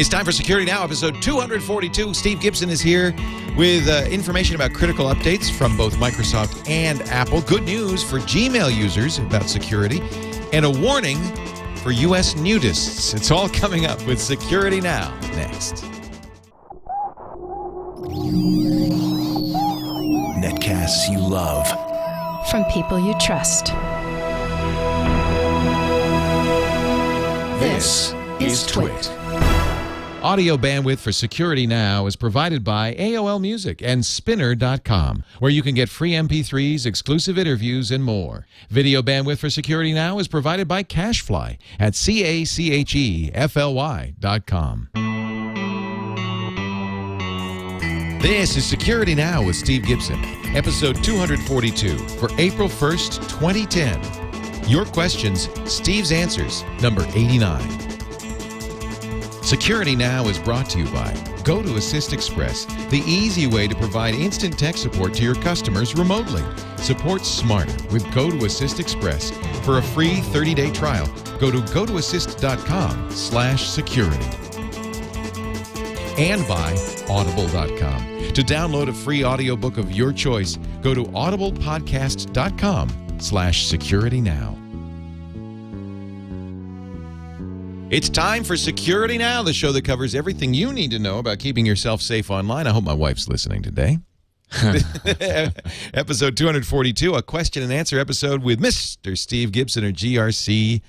It's time for Security Now, episode 242. Steve Gibson is here with information about critical updates from both Microsoft and Apple. Good news for Gmail users about security, and a warning for U.S. nudists. It's all coming up with Security Now next. Netcasts you love. From people you trust. This is Twit. Audio bandwidth for Security Now is provided by AOL Music and Spinner.com, where you can get free MP3s, exclusive interviews, and more. Video bandwidth for Security Now is provided by CacheFly at CacheFly.com. This is Security Now with Steve Gibson, episode 242 for April 1st, 2010. Your questions, Steve's answers, number 89. Security Now is brought to you by Go to Assist Express, the easy way to provide instant tech support to your customers remotely. Support smarter with Go to Assist Express. For a free 30-day trial, go to gotoassist.com/security. And by Audible.com. To download a free audiobook of your choice, go to audiblepodcast.com/securitynow. It's time for Security Now, the show that covers everything you need to know about keeping yourself safe online. I hope my wife's listening today. Episode 242, a question and answer episode with Mr. Steve Gibson or grc.com.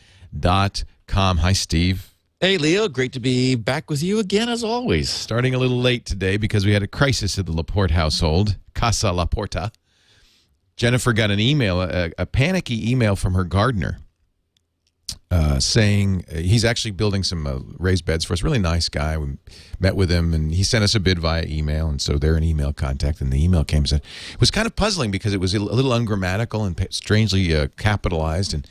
Hi, Steve. Hey, Leo. Great to be back with you again, as always. Starting a little late today because we had a crisis at the Laporte household, Casa Laporta. Jennifer got an email, a panicky email from her gardener. Saying he's actually building some raised beds for us. Really nice guy. We met with him, and he sent us a bid via email, and so they're in email contact. And the email came and said it was kind of puzzling because it was a little ungrammatical and strangely capitalized, and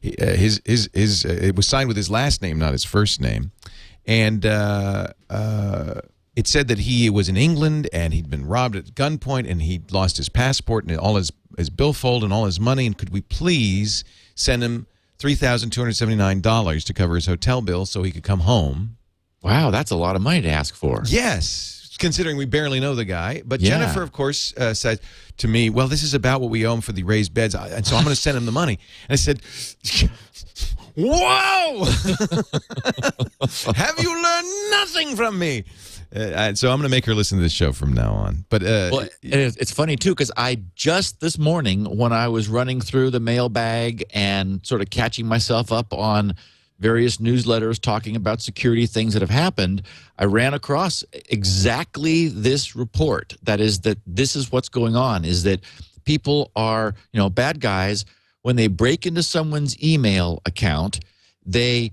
it was signed with his last name, not his first name, and it said that he was in England and he'd been robbed at gunpoint and he'd lost his passport and all his billfold and all his money, and could we please send him $3,279 to cover his hotel bill so he could come home. Wow, that's a lot of money to ask for. Yes, considering we barely know the guy. But Yeah. Jennifer, of course, said to me, well, this is about what we owe him for the raised beds, and so I'm going to send him the money. And I said, whoa! Have you learned nothing from me? So I'm going to make her listen to this show from now on. But well, it's funny, too, because I just this morning, when I was running through the mailbag and sort of catching myself up on various newsletters talking about security things that have happened, I ran across exactly this report. That is that this is what's going on, is that people are, bad guys, when they break into someone's email account, they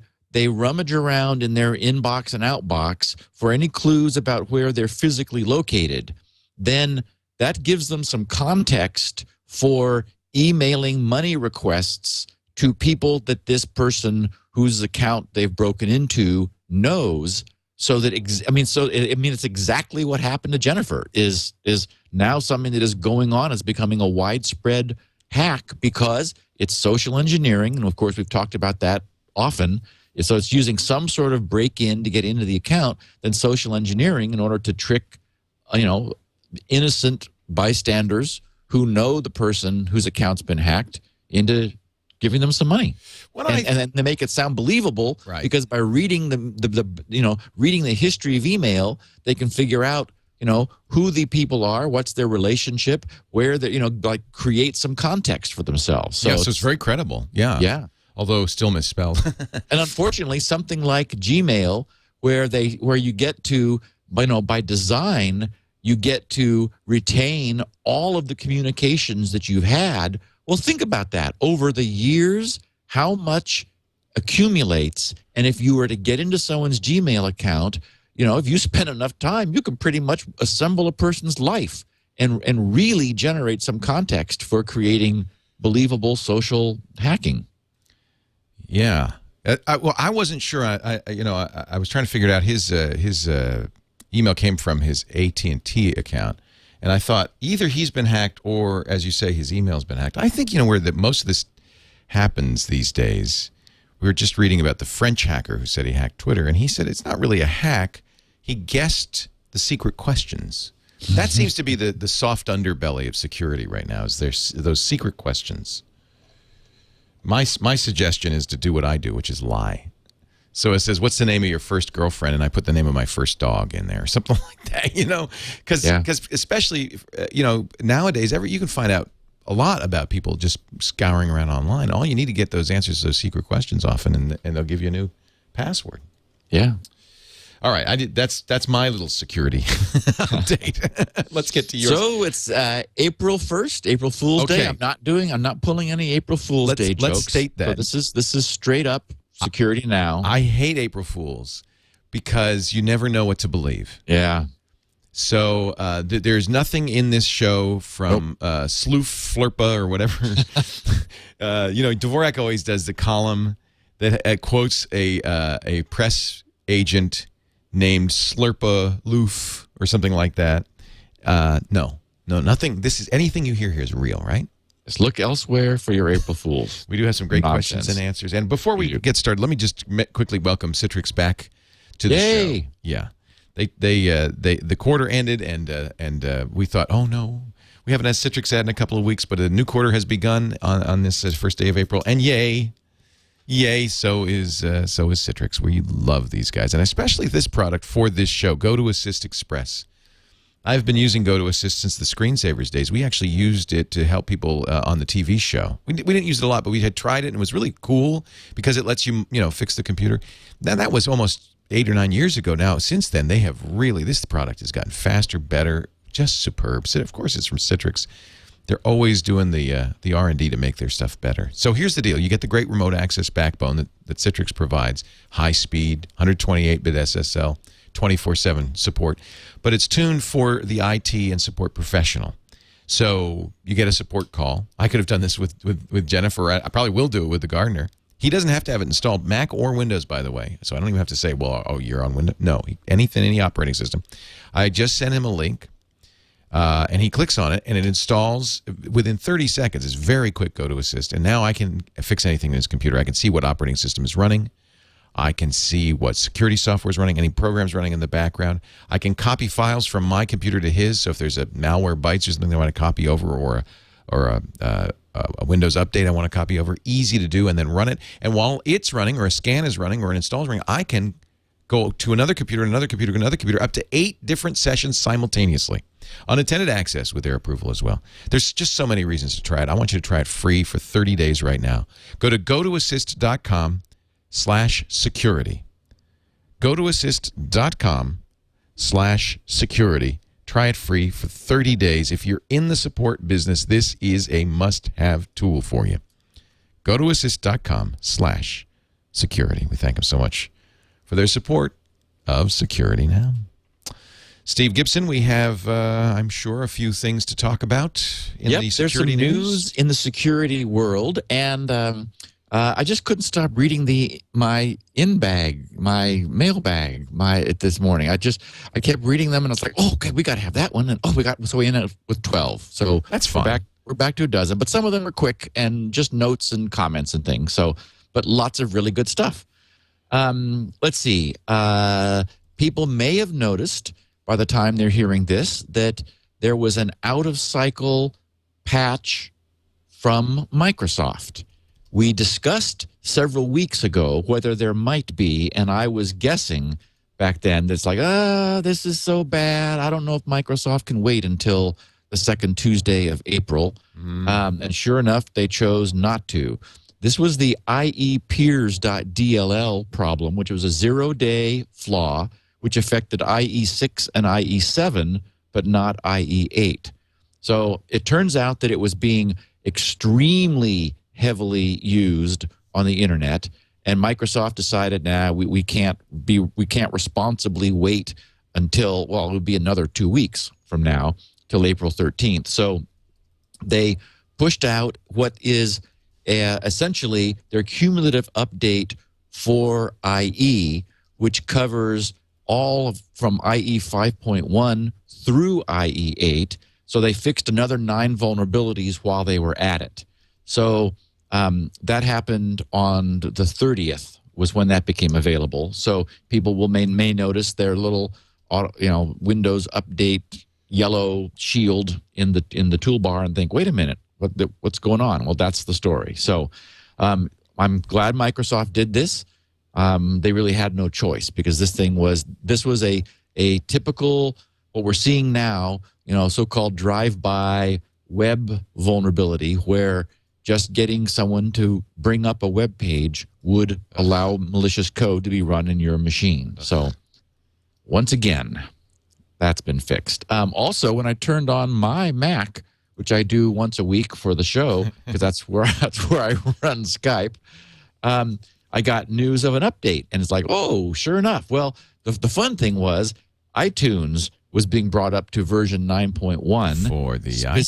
rummage around in their inbox and outbox for any clues about where they're physically located. Then that gives them some context for emailing money requests to people that this person whose account they've broken into knows. So that it's exactly what happened to Jennifer. Is now something that is going on. It's becoming a widespread hack because it's social engineering, and of course we've talked about that often. So it's using some sort of break-in to get into the account, then social engineering in order to trick, innocent bystanders who know the person whose account's been hacked into giving them some money. And then they make it sound believable, right? Because by reading reading the history of email, they can figure out who the people are, what's their relationship, where they create some context for themselves. So it's very credible. Yeah. Yeah. Although still misspelled. And unfortunately, something like Gmail, where you get to, by design, you get to retain all of the communications that you've had. Well, think about that. Over the years, how much accumulates, and if you were to get into someone's Gmail account, if you spend enough time, you can pretty much assemble a person's life and really generate some context for creating believable social hacking. Yeah. I wasn't sure. I was trying to figure it out. His email came from his AT&T account, and I thought either he's been hacked or, as you say, his email's been hacked. I think where most of this happens these days, We were just reading about the French hacker who said he hacked Twitter, and he said it's not really a hack. He guessed the secret questions. That seems to be the soft underbelly of security right now, is there's those secret questions. My suggestion is to do what I do, which is lie. So it says, what's the name of your first girlfriend? And I put the name of my first dog in there, something like that, you know, because especially, you know, nowadays, you can find out a lot about people just scouring around online. All you need to get those answers to those secret questions often, and they'll give you a new password. Yeah. All right, that's my little security update. Let's get to yours. So it's April 1st, April Fool's Day. I'm not pulling any April Fool's Day jokes. Let's state that. So this is straight up security now. I hate April Fools because you never know what to believe. Yeah. So there's nothing in this show from Sloof Flurpa or whatever. You know, Dvorak always does the column that quotes a press agent named Slurpa Loof or something like that. No, nothing. Anything you hear here is real, right? Just look elsewhere for your April Fools. We do have some great questions and answers. And before we get started, let me just quickly welcome Citrix back to the show. Yeah, the quarter ended, and we thought, oh no, we haven't had Citrix ad in a couple of weeks, but a new quarter has begun on this first day of April, and yay, so is Citrix. We love these guys, and especially this product for this show, Go to Assist Express. I've been using Go to Assist since the Screensavers days. We actually used it to help people on the TV show. We didn't use it a lot, but we had tried it, and it was really cool because it lets you, fix the computer. Then that was almost 8 or 9 years ago now. Since then, they have really, this product has gotten faster, better, just superb. So, of course, it's from Citrix. They're always doing the R&D to make their stuff better. So here's the deal. You get the great remote access backbone that Citrix provides, high speed, 128-bit SSL, 24/7 support, but it's tuned for the IT and support professional. So you get a support call. I could have done this with Jennifer. I probably will do it with the gardener. He doesn't have to have it installed, Mac or Windows, by the way. So I don't even have to say, well, oh, you're on Windows. No, any operating system. I just sent him a link, and he clicks on it, and it installs within 30 seconds. It's very quick, Go to Assist. And now I can fix anything in his computer. I can see what operating system is running. I can see what security software is running, any programs running in the background. I can copy files from my computer to his. So if there's a malware bytes or something I want to copy over, or a Windows update I want to copy over, easy to do, and then run it. And while it's running, or a scan is running, or an install is running, I can go to another computer, another computer, another computer, up to 8 different sessions simultaneously. Unattended access with their approval as well. There's just so many reasons to try it. I want you to try it free for 30 days right now. Go to gotoassist.com/security. gotoassist.com/security. Try it free for 30 days. If you're in the support business, this is a must-have tool for you. gotoassist.com/security. We thank them so much for their support of Security Now. Steve Gibson, we have, I'm sure, a few things to talk about in the security there's some news in the security world, and I just couldn't stop reading my mailbag this morning. I kept reading them, and I was like, oh, okay, we got to have that one, and so we ended up with 12. So that's fine. We're back to a dozen, but some of them are quick and just notes and comments and things. So, but lots of really good stuff. Let's see. People may have noticed by the time they're hearing this that there was an out-of-cycle patch from Microsoft. We discussed several weeks ago whether there might be, and I was guessing back then that's like, this is so bad. I don't know if Microsoft can wait until the second Tuesday of April. And sure enough, they chose not to. This was the IE-peers.dll problem, which was a 0-day flaw, which affected IE6 and IE7, but not IE8. So it turns out that it was being extremely heavily used on the internet, and Microsoft decided, we can't responsibly wait until, well, it would be another 2 weeks from now till April 13th. So they pushed out what is essentially their cumulative update for IE, which covers all from IE 5.1 through IE 8. So they fixed another 9 vulnerabilities while they were at it. So That happened on the 30th was when that became available. So people may notice their little Windows Update yellow shield in the toolbar and think, wait a minute, what's going on? Well, that's the story. So I'm glad Microsoft did this. They really had no choice because this was a typical what we're seeing now, so-called drive-by web vulnerability where just getting someone to bring up a web page would allow malicious code to be run in your machine. So once again, that's been fixed. Also, when I turned on my Mac, which I do once a week for the show, because that's where I run Skype, I got news of an update, and it's like, oh, sure enough. Well, the fun thing was iTunes was being brought up to version 9.1 for the iPad.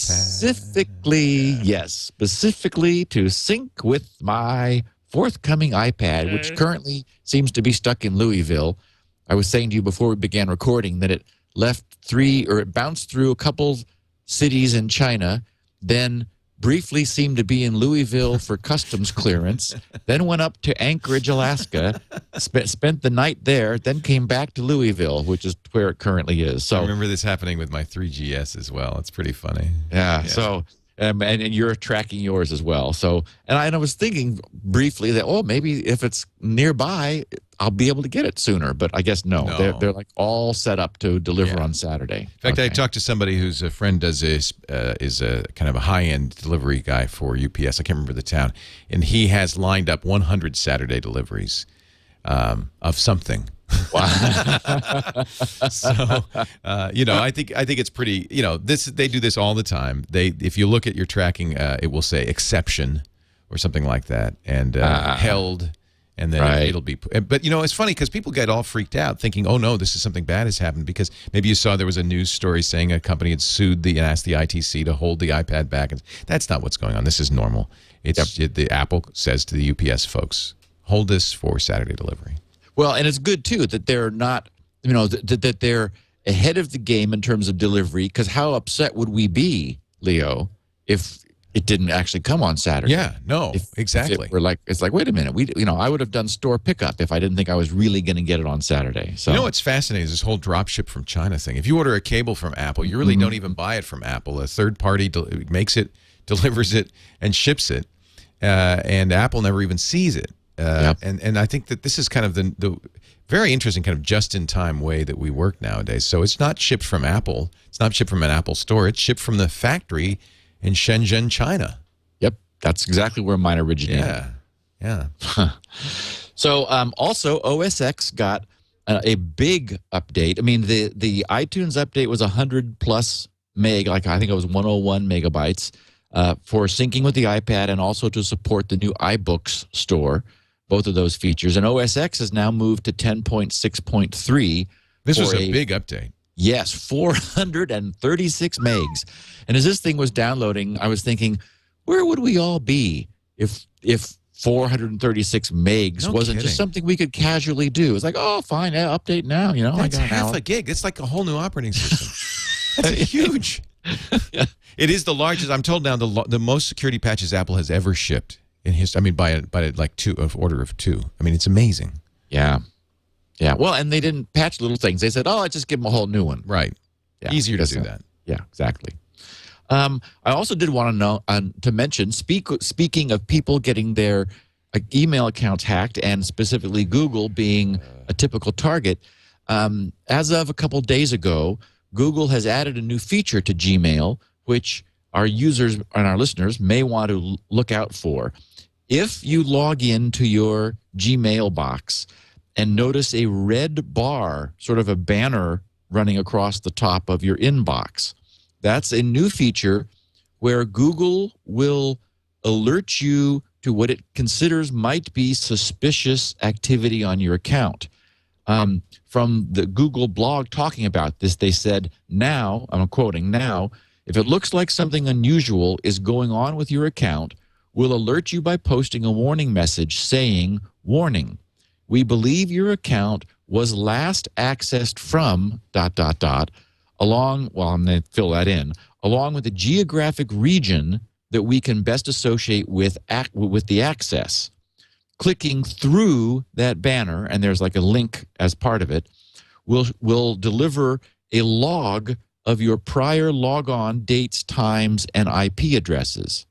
Specifically to sync with my forthcoming iPad, which currently seems to be stuck in Louisville. I was saying to you before we began recording that it bounced through a couple cities in China, then briefly seemed to be in Louisville for customs clearance, then went up to Anchorage, Alaska, spent the night there, then came back to Louisville, which is where it currently is. So I remember this happening with my 3GS as well. It's pretty funny. Yeah. So and you're tracking yours as well. So and I was thinking briefly that maybe if it's nearby, I'll be able to get it sooner. But I guess no. They're like all set up to deliver on Saturday. In fact, I talked to somebody whose a friend is a kind of a high-end delivery guy for UPS. I can't remember the town, and he has lined up 100 Saturday deliveries of something. Wow. So, I think it's pretty. They do this all the time. If you look at your tracking, it will say exception or something like that, and held. And then it'll be, but it's funny because people get all freaked out thinking, oh no, this is something bad has happened because maybe you saw there was a news story saying a company had sued and asked the ITC to hold the iPad back. And that's not what's going on. This is normal. The Apple says to the UPS folks, hold this for Saturday delivery. Well, and it's good too that they're not, that they're ahead of the game in terms of delivery. Because how upset would we be, Leo, if it didn't actually come on Saturday? Yeah, no, exactly. It's like, wait a minute, I would have done store pickup if I didn't think I was really going to get it on Saturday. So what's fascinating is this whole drop ship from China thing. If you order a cable from Apple, you really don't even buy it from Apple. A third party makes it, delivers it, and ships it, and Apple never even sees it. And I think that this is kind of the very interesting kind of just-in-time way that we work nowadays. So it's not shipped from Apple. It's not shipped from an Apple store. It's shipped from the factory in Shenzhen, China. Yep, that's exactly where mine originated. Yeah. So also OS X got a big update. I mean, the iTunes update was 100 plus meg, like I think it was 101 megabytes for syncing with the iPad and also to support the new iBooks store. Both of those features. And OS X has now moved to 10.6.3. This was a big update. Yes, 436 megs. And as this thing was downloading, I was thinking, where would we all be if 436 megs wasn't just something we could casually do? It's like, oh, fine, update now. That's half a gig. It's like a whole new operating system. That's huge. It is the largest. I'm told now the most security patches Apple has ever shipped in history. I mean, by like order of 2. I mean, it's amazing. Yeah. Well, and they didn't patch little things. They said, "Oh, just give them a whole new one." Right. Yeah, easier to do that. Yeah, exactly. I also did want to mention, speaking of people getting their email accounts hacked, and specifically Google being a typical target. As of a couple days ago, Google has added a new feature to Gmail, which our users and our listeners may want to look out for. If you log into your Gmail box and notice a red bar, sort of a banner running across the top of your inbox, that's a new feature where Google will alert you to what it considers might be suspicious activity on your account. From the Google blog talking about this, they said, now, I'm quoting, now, if it looks like something unusual is going on with your account, we'll alert you by posting a warning message saying, warning, we believe your account was last accessed from ... along, well, I'm going to fill that in, along with the geographic region that we can best associate with the access. Clicking through that banner, and there's like a link as part of it, will deliver a log of your prior logon dates, times, and IP addresses.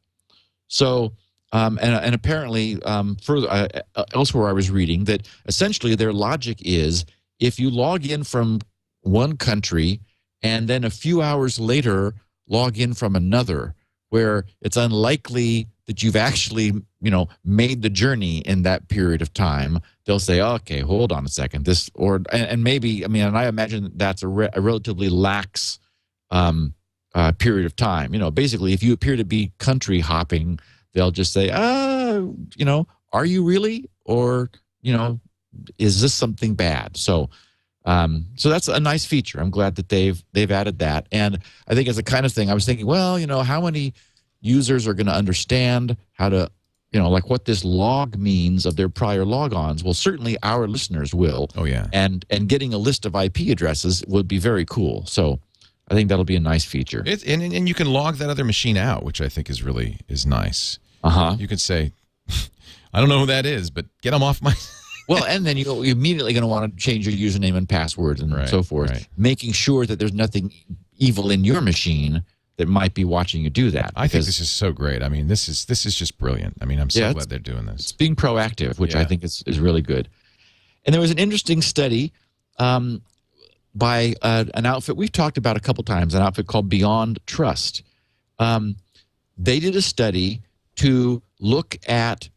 So, and apparently, further elsewhere I was reading that essentially their logic is if you log in from one country and then a few hours later log in from another, where it's unlikely that you've actually, made the journey in that period of time, they'll say, okay, hold on a second. And maybe, and I imagine that's a relatively lax period of time. Basically, if you appear to be country hopping, they'll just say, are you really? Or, is this something bad? So that's a nice feature. I'm glad that they've added that. And I think it's the kind of thing I was thinking, well, how many users are going to understand how to, like what this log means of their prior logons? Well, certainly our listeners will. Oh, yeah. And getting a list of IP addresses would be very cool. So I think that'll be a nice feature. And you can log that other machine out, which I think is nice. Uh-huh. You can say, I don't know who that is, but get them off my... Well, and then you're immediately going to want to change your username and password and so forth, making sure that there's nothing evil in your machine that might be watching you do that. I think this is so great. This is just brilliant. I'm so glad they're doing this. It's being proactive, which I think is really good. And there was an interesting study by an outfit we've talked about a couple times, an outfit called Beyond Trust. They did a study to look at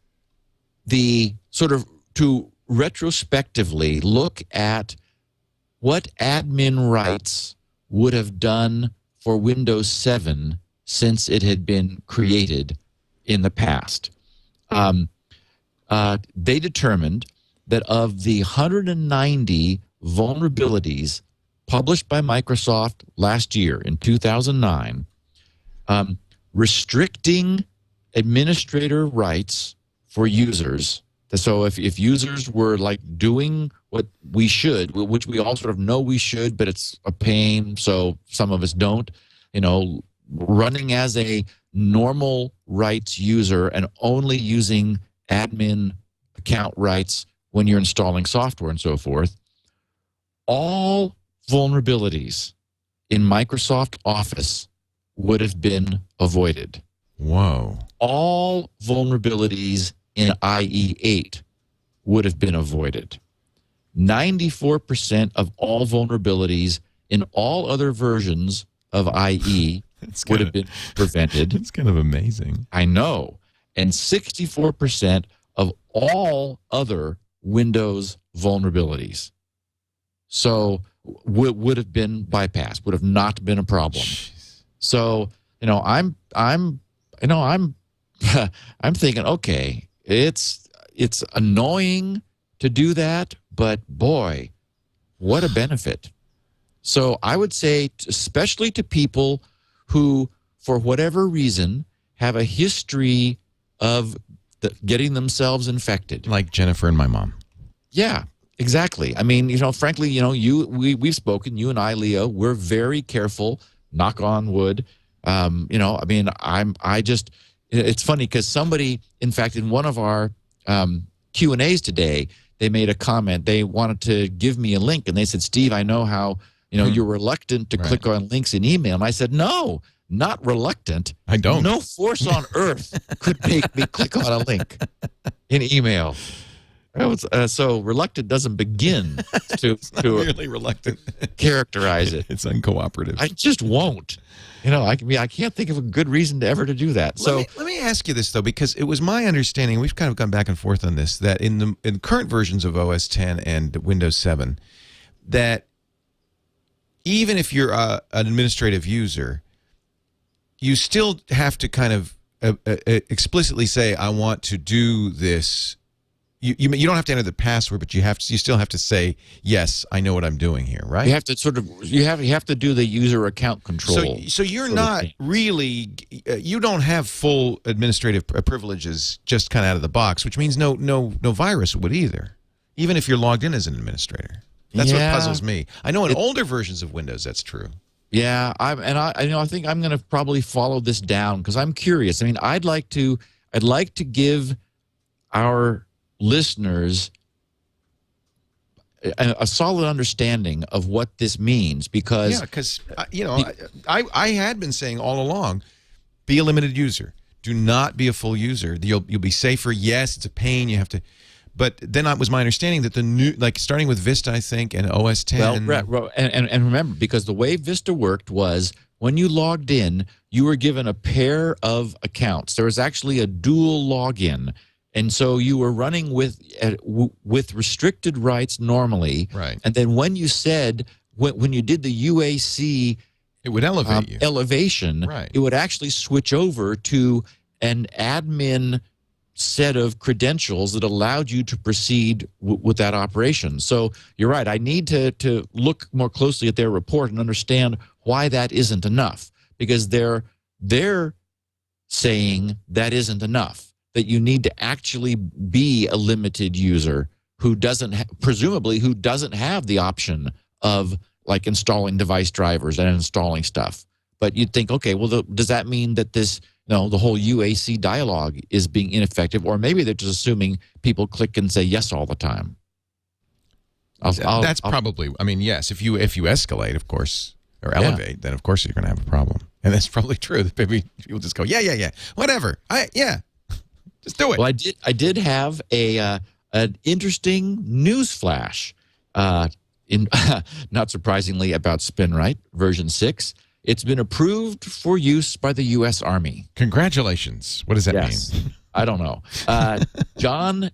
to retrospectively look at what admin rights would have done for Windows 7 since it had been created in the past. They determined that of the 190 vulnerabilities published by Microsoft last year in 2009, restricting administrator rights for users. So if users were like doing what we should, which we all sort of know we should, but it's a pain, so some of us don't, running as a normal rights user and only using admin account rights when you're installing software and so forth, all vulnerabilities in Microsoft Office would have been avoided. Whoa. All vulnerabilities in IE8 would have been avoided. 94% of all vulnerabilities in all other versions of IE would have been prevented. It's kind of amazing. I know. And 64% of all other Windows vulnerabilities. So would have been bypassed, would have not been a problem. Jeez. So, I'm thinking, okay, it's annoying to do that, but boy, what a benefit. So I would say, especially to people who, for whatever reason, have a history of getting themselves infected. Like Jennifer and my mom. Yeah, exactly. Frankly, we've spoken, you and I, Leo, we're very careful, knock on wood. It's funny because somebody, in fact, in one of our Q&As today, they made a comment. They wanted to give me a link, and they said, Steve, I know how, you're reluctant to click on links in email. And I said, no, not reluctant. I don't. No force on earth could make me click on a link in email. So reluctant doesn't begin to really reluctant characterize it. It's uncooperative. I just won't. I can't think of a good reason to ever to do that. So let me ask you this though, because it was my understanding, we've kind of gone back and forth on this, that in current versions of OS 10 and Windows 7, that even if you're an administrative user, you still have to kind of explicitly say, I want to do this. You don't have to enter the password, but you still have to say, yes, I know what I'm doing here, right? You have to you have to do the user account control. So you're not really, you don't have full administrative privileges just kind of out of the box, which means no virus would either, even if you're logged in as an administrator. That's what puzzles me. I know in older versions of Windows that's true. Yeah, I think I'm going to probably follow this down because I'm curious. I mean, I'd like to give our listeners a solid understanding of what this means because because I had been saying all along, be a limited user. Do not be a full user. You'll be safer. Yes, it's a pain. You have to. But then it was my understanding that the new, like starting with Vista, I think, and OS 10. Well, and remember, because the way Vista worked was when you logged in, you were given a pair of accounts. There was actually a dual login. And so you were running with restricted rights normally. Right. And then when you said, when you did the UAC it would elevate you. Elevation, right. It would actually switch over to an admin set of credentials that allowed you to proceed with that operation. So you're right. I need to look more closely at their report and understand why that isn't enough, because they're saying that isn't enough, that you need to actually be a limited user who presumably doesn't have the option of like installing device drivers and installing stuff. But you'd think, okay, well, does that mean that the whole UAC dialogue is being ineffective, or maybe they're just assuming people click and say yes all the time. That's probably. I mean, yes. If you escalate, of course, or elevate, then of course you're going to have a problem, and that's probably true. That maybe people just go, yeah, whatever. Just do it. Well, I did have an interesting news flash, not surprisingly, about Spinrite version 6. It's been approved for use by the U.S. Army. Congratulations. What does that mean? I don't know. John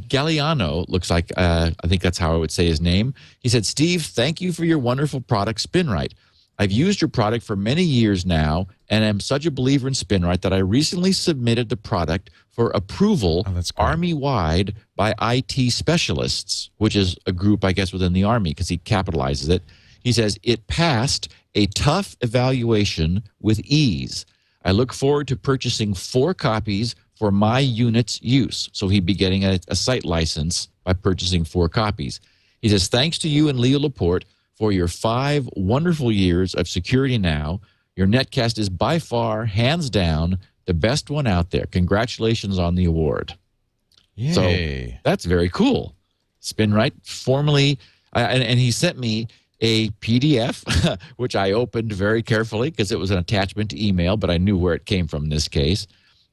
Galliano, looks like, I think that's how I would say his name. He said, Steve, thank you for your wonderful product, Spinrite. I've used your product for many years now, and am such a believer in Spinrite that I recently submitted the product for approval Army-wide by IT specialists, which is a group, I guess, within the Army, because he capitalizes it. He says, it passed a tough evaluation with ease. I look forward to purchasing 4 copies for my unit's use. So he'd be getting a site license by purchasing 4 copies. He says, thanks to you and Leo Laporte for your 5 wonderful years of Security Now. Your netcast is by far, hands down, the best one out there. Congratulations on the award. Yay. So that's very cool. Spinrite formally, and he sent me a PDF, which I opened very carefully because it was an attachment to email, but I knew where it came from in this case.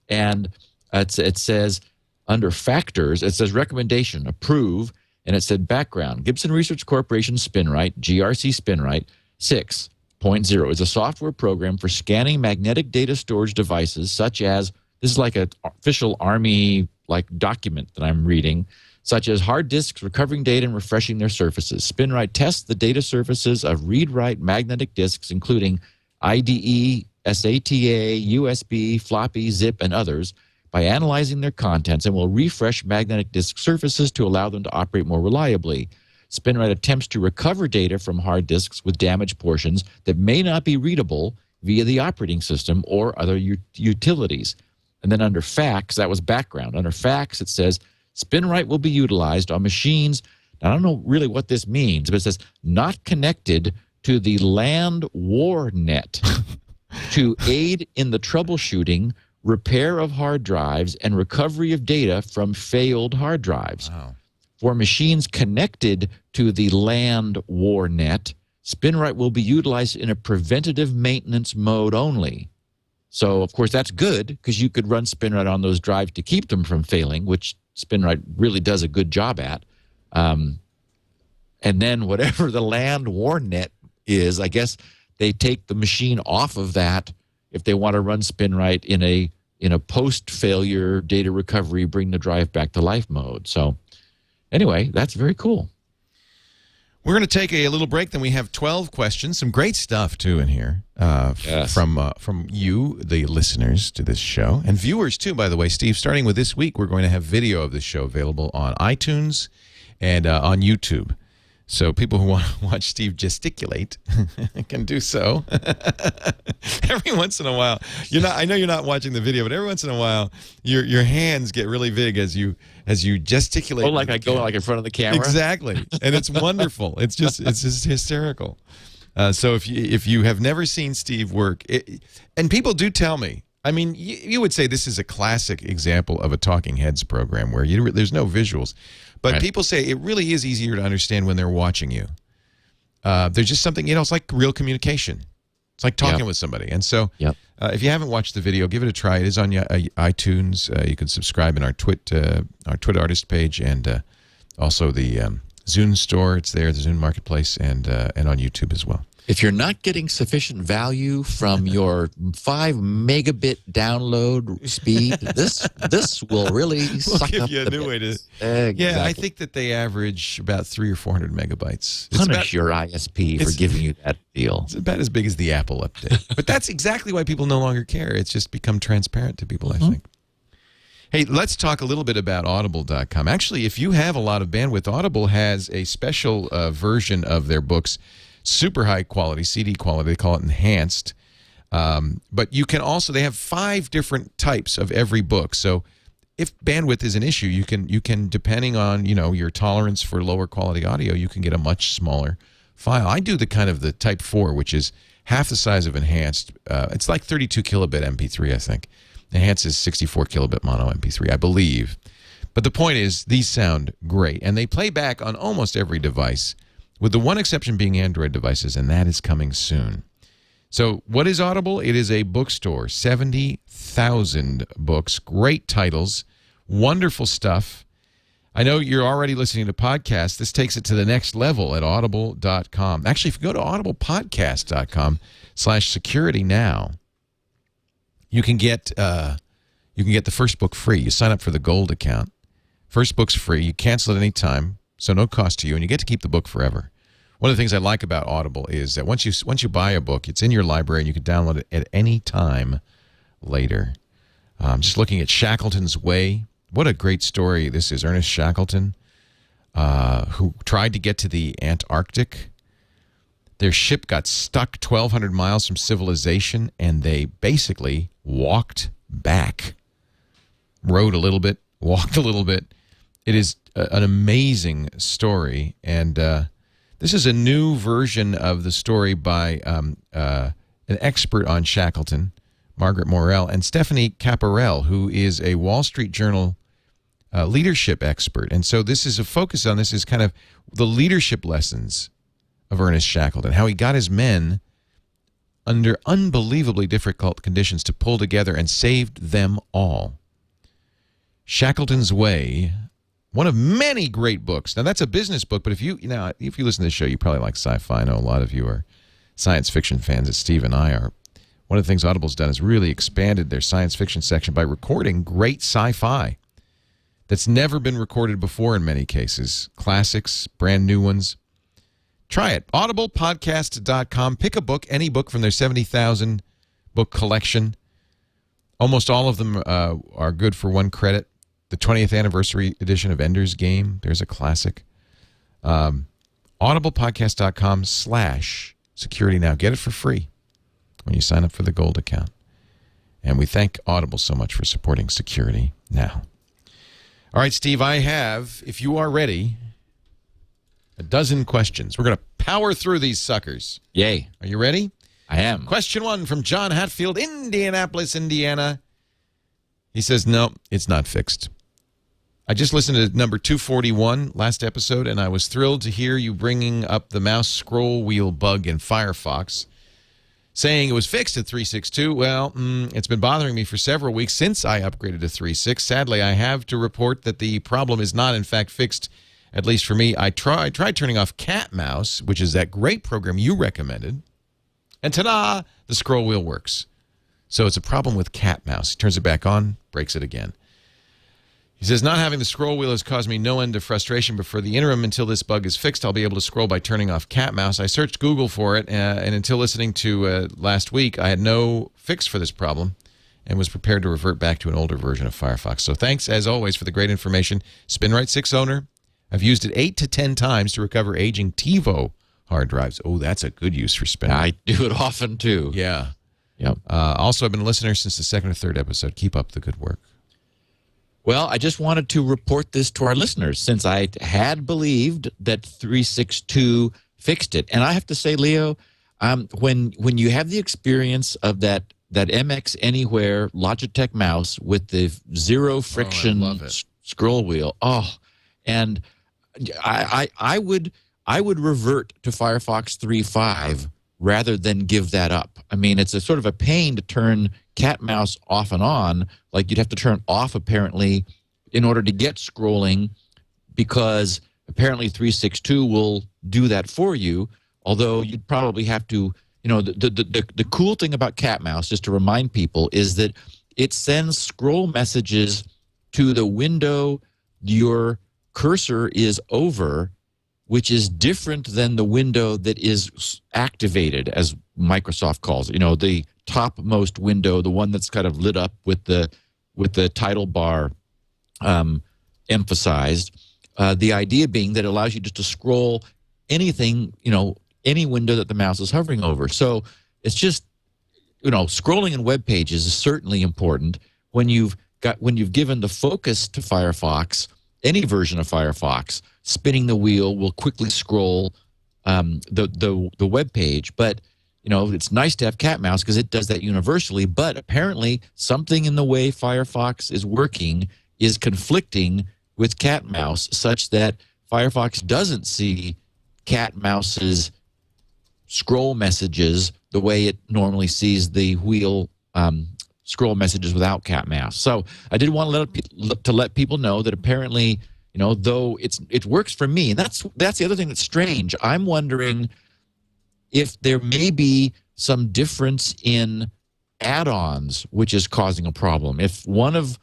And it says, under factors, it says recommendation, approve, and it said background. Gibson Research Corporation Spinrite, GRC Spinrite 6.0 is a software program for scanning magnetic data storage devices such as, this is like an official Army like document that I'm reading, such as hard disks, recovering data, and refreshing their surfaces. Spinrite tests the data surfaces of read-write magnetic disks, including IDE, SATA, USB, floppy, zip, and others, by analyzing their contents, and will refresh magnetic disk surfaces to allow them to operate more reliably. Spinrite attempts to recover data from hard disks with damaged portions that may not be readable via the operating system or other utilities. And then under facts, that was background. Under facts, it says, Spinrite will be utilized on machines. Now, I don't know really what this means, but it says not connected to the land war net to aid in the troubleshooting, repair of hard drives, and recovery of data from failed hard drives. Wow. For machines connected to the land war net, Spinrite will be utilized in a preventative maintenance mode only. So, of course, that's good because you could run Spinrite on those drives to keep them from failing, which Spinrite really does a good job at. And then whatever the land war net is, I guess they take the machine off of that if they want to run Spinrite in a post-failure data recovery, bring the drive back to life mode. So anyway, that's very cool. We're going to take a little break. Then we have 12 questions. Some great stuff, too, in here Yes. from you, the listeners to this show, and viewers, too, by the way. Steve, starting with this week, we're going to have video of this show available on iTunes and on YouTube. So people who want to watch Steve gesticulate can do so. Every once in a while, I know you're not watching the video, but every once in a while, your hands get really big as you gesticulate. Oh, like I go like in front of the camera? Exactly, and it's wonderful. It's just hysterical. So if you have never seen Steve work, and people do tell me, I mean, you would say this is a classic example of a Talking Heads program where there's no visuals, but people say it really is easier to understand when they're watching you. There's just something, it's like real communication. It's like talking with somebody. And so if you haven't watched the video, give it a try. It is on iTunes. You can subscribe in our Twit artist page, and also the Zune store. It's there, the Zune Marketplace, and on YouTube as well. If you're not getting sufficient value from your 5 megabit download speed, this will really suck up you a new way to. Exactly. Yeah, I think that they average about 300 or 400 megabytes. Punish your ISP for giving you that deal. It's about as big as the Apple update. But that's exactly why people no longer care. It's just become transparent to people, I think. Hey, let's talk a little bit about Audible.com. Actually, if you have a lot of bandwidth, Audible has a special version of their books, super high quality, CD quality. They call it enhanced. But you can also, they have 5 different types of every book. So if bandwidth is an issue, you can depending on, your tolerance for lower quality audio, you can get a much smaller file. I do the type 4, which is half the size of enhanced. It's like 32 kilobit MP3, I think. Enhanced is 64 kilobit mono MP3, I believe. But the point is, these sound great. And they play back on almost every device, with the one exception being Android devices, and that is coming soon. So what is Audible? It is a bookstore, 70,000 books, great titles, wonderful stuff. I know you're already listening to podcasts. This takes it to the next level at audible.com. Actually, if you go to audiblepodcast.com/security now, you can get the first book free. You sign up for the gold account. First book's free. You cancel at any time, so no cost to you, and you get to keep the book forever. One of the things I like about Audible is that once you buy a book, it's in your library, and you can download it at any time later. Just looking at Shackleton's Way. What a great story this is. Ernest Shackleton, who tried to get to the Antarctic. Their ship got stuck 1,200 miles from civilization, and they basically walked back. Rode a little bit, walked a little bit. It is an amazing story, and this is a new version of the story by an expert on Shackleton, Margaret Morell, and Stephanie Caparel, who is a Wall Street Journal leadership expert. And so this is a focus on this is kind of the leadership lessons of Ernest Shackleton, how he got his men under unbelievably difficult conditions to pull together and saved them all. Shackleton's Way, one of many great books. Now, that's a business book, but if you listen to this show, you probably like sci-fi. I know a lot of you are science fiction fans, as Steve and I are. One of the things Audible's done is really expanded their science fiction section by recording great sci-fi that's never been recorded before in many cases. Classics, brand new ones. Try it. audiblepodcast.com. Pick a book, any book from their 70,000 book collection. Almost all of them are good for one credit. The 20th anniversary edition of Ender's Game. There's a classic. audiblepodcast.com/security now. Get it for free when you sign up for the gold account. And we thank Audible so much for supporting Security Now. All right, Steve, I have, if you are ready, a dozen questions. We're going to power through these suckers. Yay. Are you ready? I am. Question 1 from John Hatfield, Indianapolis, Indiana. He says, no, it's not fixed. I just listened to number 241 last episode, and I was thrilled to hear you bringing up the mouse scroll wheel bug in Firefox, saying it was fixed at 3.6.2. Well, it's been bothering me for several weeks since I upgraded to 3.6. Sadly, I have to report that the problem is not, in fact, fixed, at least for me. I tried turning off Cat Mouse, which is that great program you recommended, and ta-da, the scroll wheel works. So it's a problem with Cat Mouse. He turns it back on, breaks it again. He says, not having the scroll wheel has caused me no end of frustration, but for the interim, until this bug is fixed, I'll be able to scroll by turning off Cat Mouse. I searched Google for it, and until listening to last week, I had no fix for this problem and was prepared to revert back to an older version of Firefox. So thanks, as always, for the great information. Spinrite 6 owner. I've used it 8 to 10 times to recover aging TiVo hard drives. Oh, that's a good use for Spinrite. I do it often, too. Yeah. Yep. Also, I've been a listener since the 2nd or 3rd episode. Keep up the good work. Well, I just wanted to report this to our listeners since I had believed that 3.6.2 fixed it. And I have to say, Leo, When you have the experience of that MX Anywhere Logitech mouse with the zero friction scroll wheel, and I would revert to Firefox 3.5 rather than give that up. I mean, it's a sort of a pain to turn cat mouse off and on. Like you'd have to turn off apparently in order to get scrolling, because apparently 362 will do that for you. Although you'd probably have to, the cool thing about cat mouse, just to remind people, is that it sends scroll messages to the window your cursor is over, which is different than the window that is activated, as Microsoft calls it. The topmost window, the one that's kind of lit up with the title bar emphasized. The idea being that it allows you just to scroll anything, any window that the mouse is hovering over. So it's just, scrolling in web pages is certainly important. When you've given the focus to Firefox, any version of Firefox, spinning the wheel will quickly scroll the web page. But it's nice to have cat mouse because it does that universally. But apparently, something in the way Firefox is working is conflicting with cat mouse, such that Firefox doesn't see cat mouse's scroll messages the way it normally sees the wheel scroll messages without cat mouse. So I did want to let people know that apparently, though it works for me, and that's the other thing that's strange. I'm wondering if there may be some difference in add-ons which is causing a problem. If one of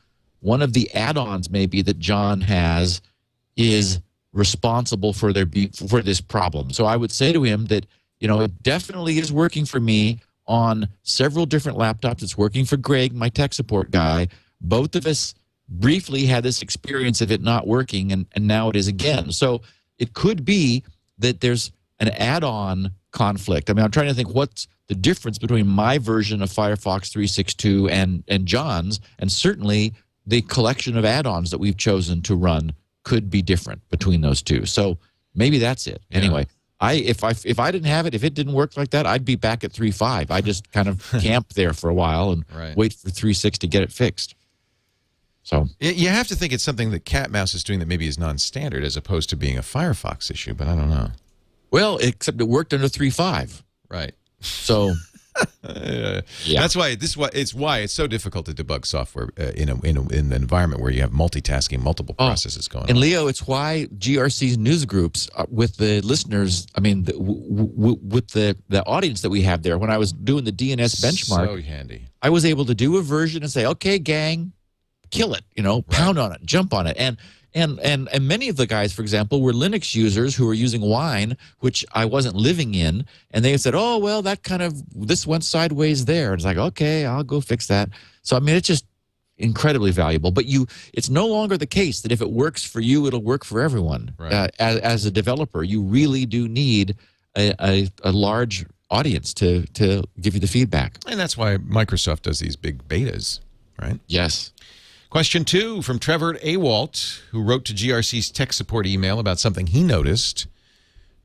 the add-ons maybe that John has is responsible for this problem. So I would say to him that it definitely is working for me on several different laptops. It's working for Greg, my tech support guy. Both of us briefly had this experience of it not working, and now it is again. So it could be that there's an add-on conflict. I mean, I'm trying to think what's the difference between my version of Firefox 362 and John's, and certainly the collection of add-ons that we've chosen to run could be different between those two. So maybe that's it. Yeah. Anyway, if I didn't have it, if it didn't work like that, I'd be back at 3.5. I just kind of camp there for a while and wait for 3.6 to get it fixed. So you have to think it's something that cat mouse is doing that maybe is non-standard as opposed to being a Firefox issue, but I don't know. Well, except it worked under 3.5. Right. So yeah. That's why it's so difficult to debug software in an environment where you have multitasking, multiple processes going on. And Leo, it's why GRC's news groups with the listeners, I mean, with the audience that we have there, when I was doing the DNS benchmark, so handy. I was able to do a version and say, okay, gang, kill it, pound on it, jump on it. And many of the guys, for example, were Linux users who were using Wine, which I wasn't living in, and they said, "Oh, well, this went sideways there." And it's like, okay, I'll go fix that. So I mean, it's just incredibly valuable. But it's no longer the case that if it works for you, it'll work for everyone. Right. As a developer, you really do need a large audience to give you the feedback. And that's why Microsoft does these big betas, right? Yes. Question 2 from Trevor Awalt, who wrote to GRC's tech support email about something he noticed.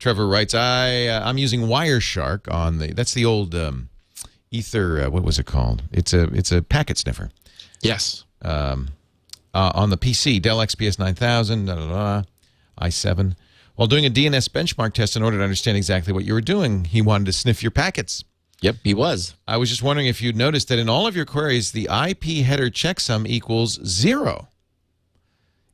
Trevor writes, I'm using Wireshark on that's the old Ether, what was it called? It's a packet sniffer. Yes. On the PC, Dell XPS 9000, i7. While doing a DNS benchmark test in order to understand exactly what you were doing, he wanted to sniff your packets. Yep, he was. I was just wondering if you'd noticed that in all of your queries, the IP header checksum equals 0.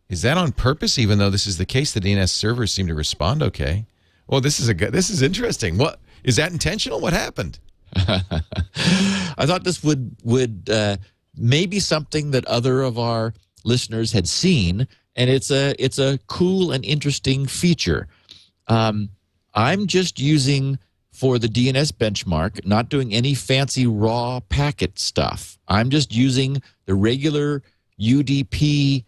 Is that on purpose? Even though this is the case, the DNS servers seem to respond okay. Well, this is interesting. What is that intentional? What happened? I thought this would maybe something that other of our listeners had seen, and it's a cool and interesting feature. I'm just using, for the DNS benchmark, not doing any fancy raw packet stuff. I'm just using the regular UDP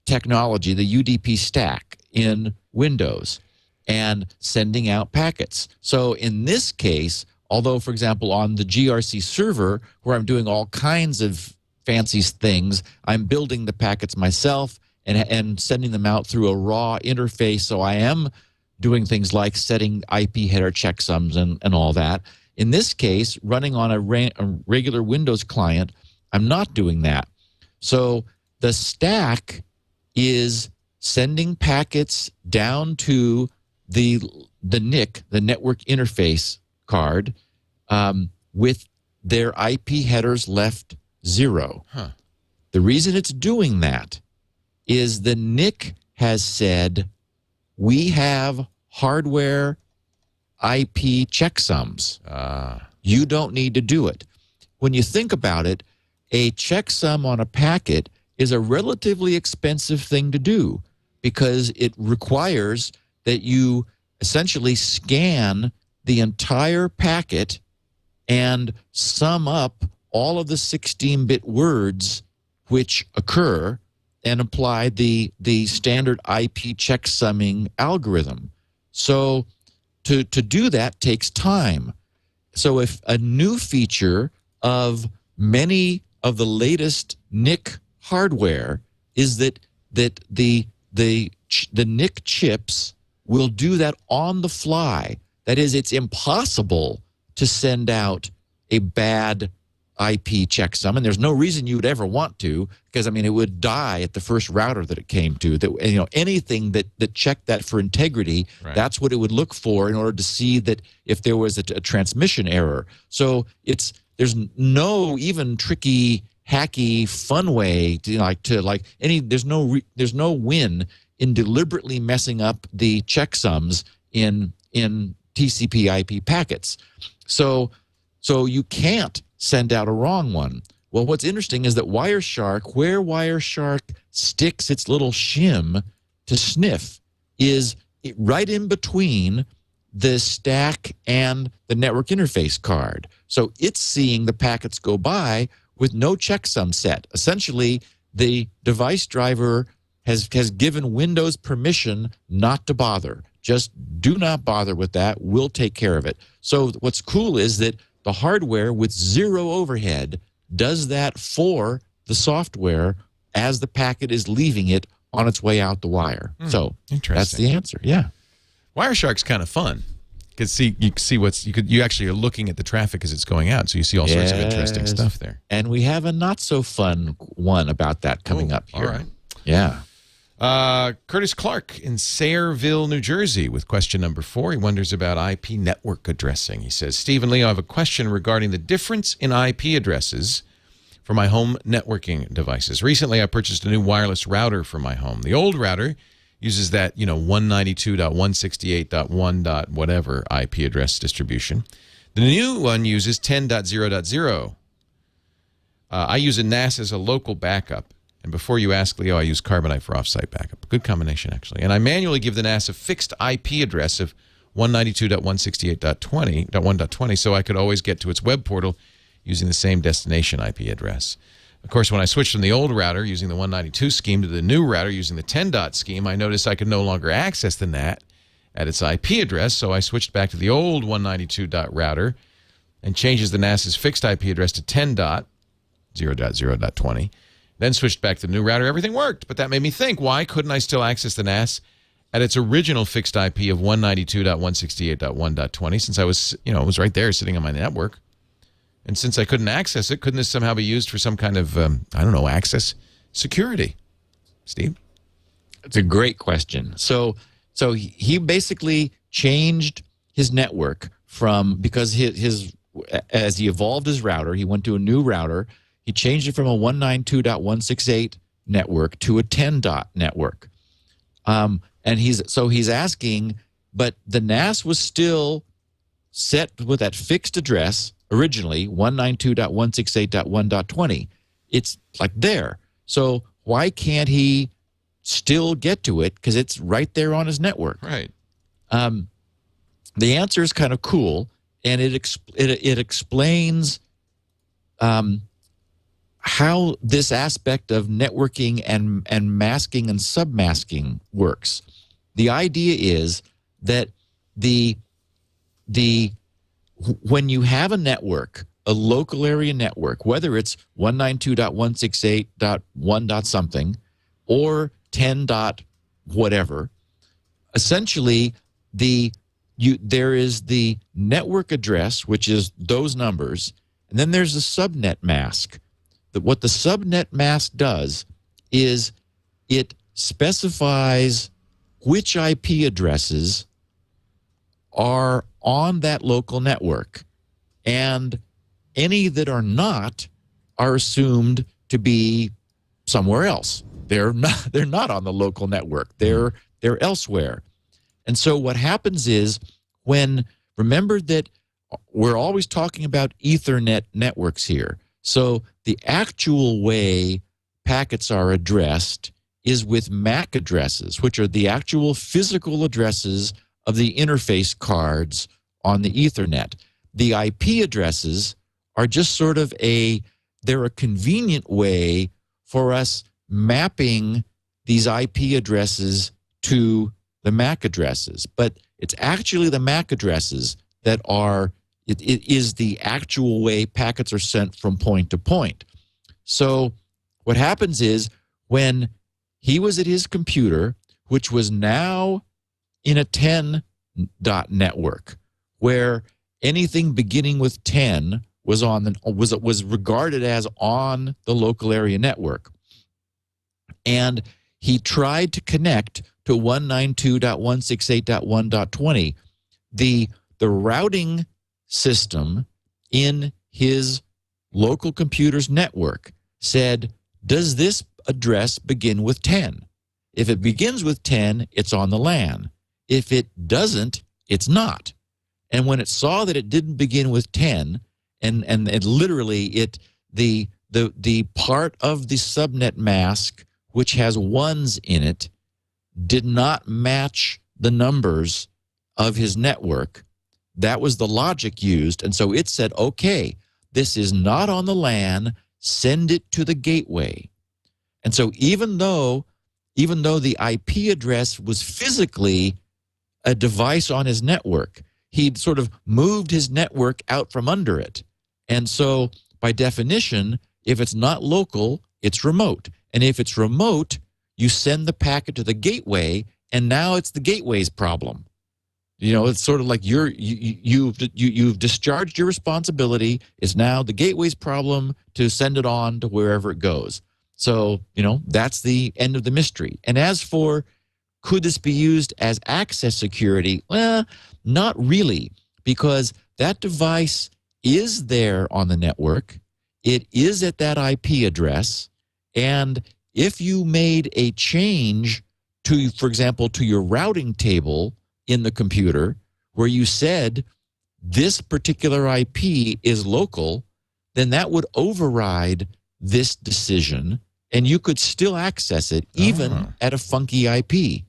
technology, the UDP stack in Windows, and sending out packets. So in this case, although, for example, on the GRC server, where I'm doing all kinds of fancy things, I'm building the packets myself and sending them out through a raw interface. So I am doing things like setting IP header checksums and all that. In this case, running on a regular Windows client, I'm not doing that. So the stack is sending packets down to the NIC, the network interface card, with their IP headers left 0. Huh. The reason it's doing that is the NIC has said, we have hardware IP checksums. You don't need to do it. When you think about it, a checksum on a packet is a relatively expensive thing to do because it requires that you essentially scan the entire packet and sum up all of the 16-bit words which occur and apply the standard IP checksumming algorithm. So to do that takes time. So if a new feature of many of the latest NIC hardware is that the NIC chips will do that on the fly. That is, it's impossible to send out a bad IP checksum, and there's no reason you would ever want to, because I mean it would die at the first router that it came to. That anything that checked that for integrity, right, that's what it would look for in order to see that if there was a transmission error. So there's no even tricky, hacky, fun way there's no win in deliberately messing up the checksums in TCP/IP packets. So you can't send out a wrong one. Well, what's interesting is that Wireshark, where Wireshark sticks its little shim to sniff, is right in between the stack and the network interface card. So it's seeing the packets go by with no checksum set. Essentially, the device driver has given Windows permission not to bother. Just do not bother with that. We'll take care of it. So what's cool is that the hardware with 0 overhead does that for the software as the packet is leaving it on its way out the wire. So that's the answer. Yeah. Wireshark's kind of fun because you can see you actually are looking at the traffic as it's going out, so you see all sorts of interesting stuff there. And we have a not so fun one about that coming up here. All right. Yeah. Curtis Clark in Sayreville, New Jersey, with question number 4. He wonders about IP network addressing. He says, Steve and Leo, I have a question regarding the difference in IP addresses for my home networking devices. Recently, I purchased a new wireless router for my home. The old router uses that, 192.168.1. whatever IP address distribution. The new one uses 10.0.0. I use a NAS as a local backup. And before you ask, Leo, I use Carbonite for offsite backup. Good combination, actually. And I manually give the NAS a fixed IP address of 192.168.1.20 so I could always get to its web portal using the same destination IP address. Of course, when I switched from the old router using the 192 scheme to the new router using the 10 dot scheme, I noticed I could no longer access the NAT at its IP address, so I switched back to the old 192 dot router and changes the NAS's fixed IP address to 10.0.0.20. Then switched back to the new router. Everything worked, but that made me think, why couldn't I still access the NAS at its original fixed IP of 192.168.1.20 since I was, it was right there sitting on my network? And since I couldn't access it, couldn't this somehow be used for some kind of, access security? Steve? It's a great question. So he basically changed his network because his as he evolved his router, he went to a new router. He changed it from a 192.168 network to a 10 dot network. And he's asking, but the NAS was still set with that fixed address originally, 192.168.1.20. It's like there. So why can't he still get to it? Because it's right there on his network. Right. The answer is kind of cool, and it explains how this aspect of networking and masking and submasking works. The idea is that when you have a network, a local area network, whether it's 192.168.1. something or 10. whatever, essentially there is the network address, which is those numbers, and then there's a subnet mask. What the subnet mask does is it specifies which IP addresses are on that local network, and any that are not are assumed to be somewhere else. They're not on the local network. They're elsewhere. And so what happens is remember that we're always talking about Ethernet networks here. So the actual way packets are addressed is with MAC addresses, which are the actual physical addresses of the interface cards on the Ethernet. The IP addresses are just sort of they're a convenient way for us mapping these IP addresses to the MAC addresses. But it's actually the MAC addresses that it is the actual way packets are sent from point to point. So what happens is when he was at his computer, which was now in a 10 dot network, where anything beginning with 10 was regarded as on the local area network. And he tried to connect to 192.168.1.20. The routing system in his local computer's network said, does this address begin with 10? If it begins with 10, it's on the LAN. If it doesn't, it's not. And when it saw that it didn't begin with 10, and literally the part of the subnet mask which has ones in it did not match the numbers of his network, that was the logic used. And so it said, okay, this is not on the LAN, send it to the gateway. And so even though the IP address was physically a device on his network, he'd sort of moved his network out from under it. And so by definition, if it's not local, it's remote. And if it's remote, you send the packet to the gateway, and now it's the gateway's problem. You know, it's sort of like you've discharged your responsibility. It's now the gateway's problem to send it on to wherever it goes. So, you know, that's the end of the mystery. And as for could this be used as access security? Well, not really, because that device is there on the network. It is at that IP address. And if you made a change to, for example, to your routing table in the computer where you said this particular IP is local, then that would override this decision and you could still access it even at a funky IP.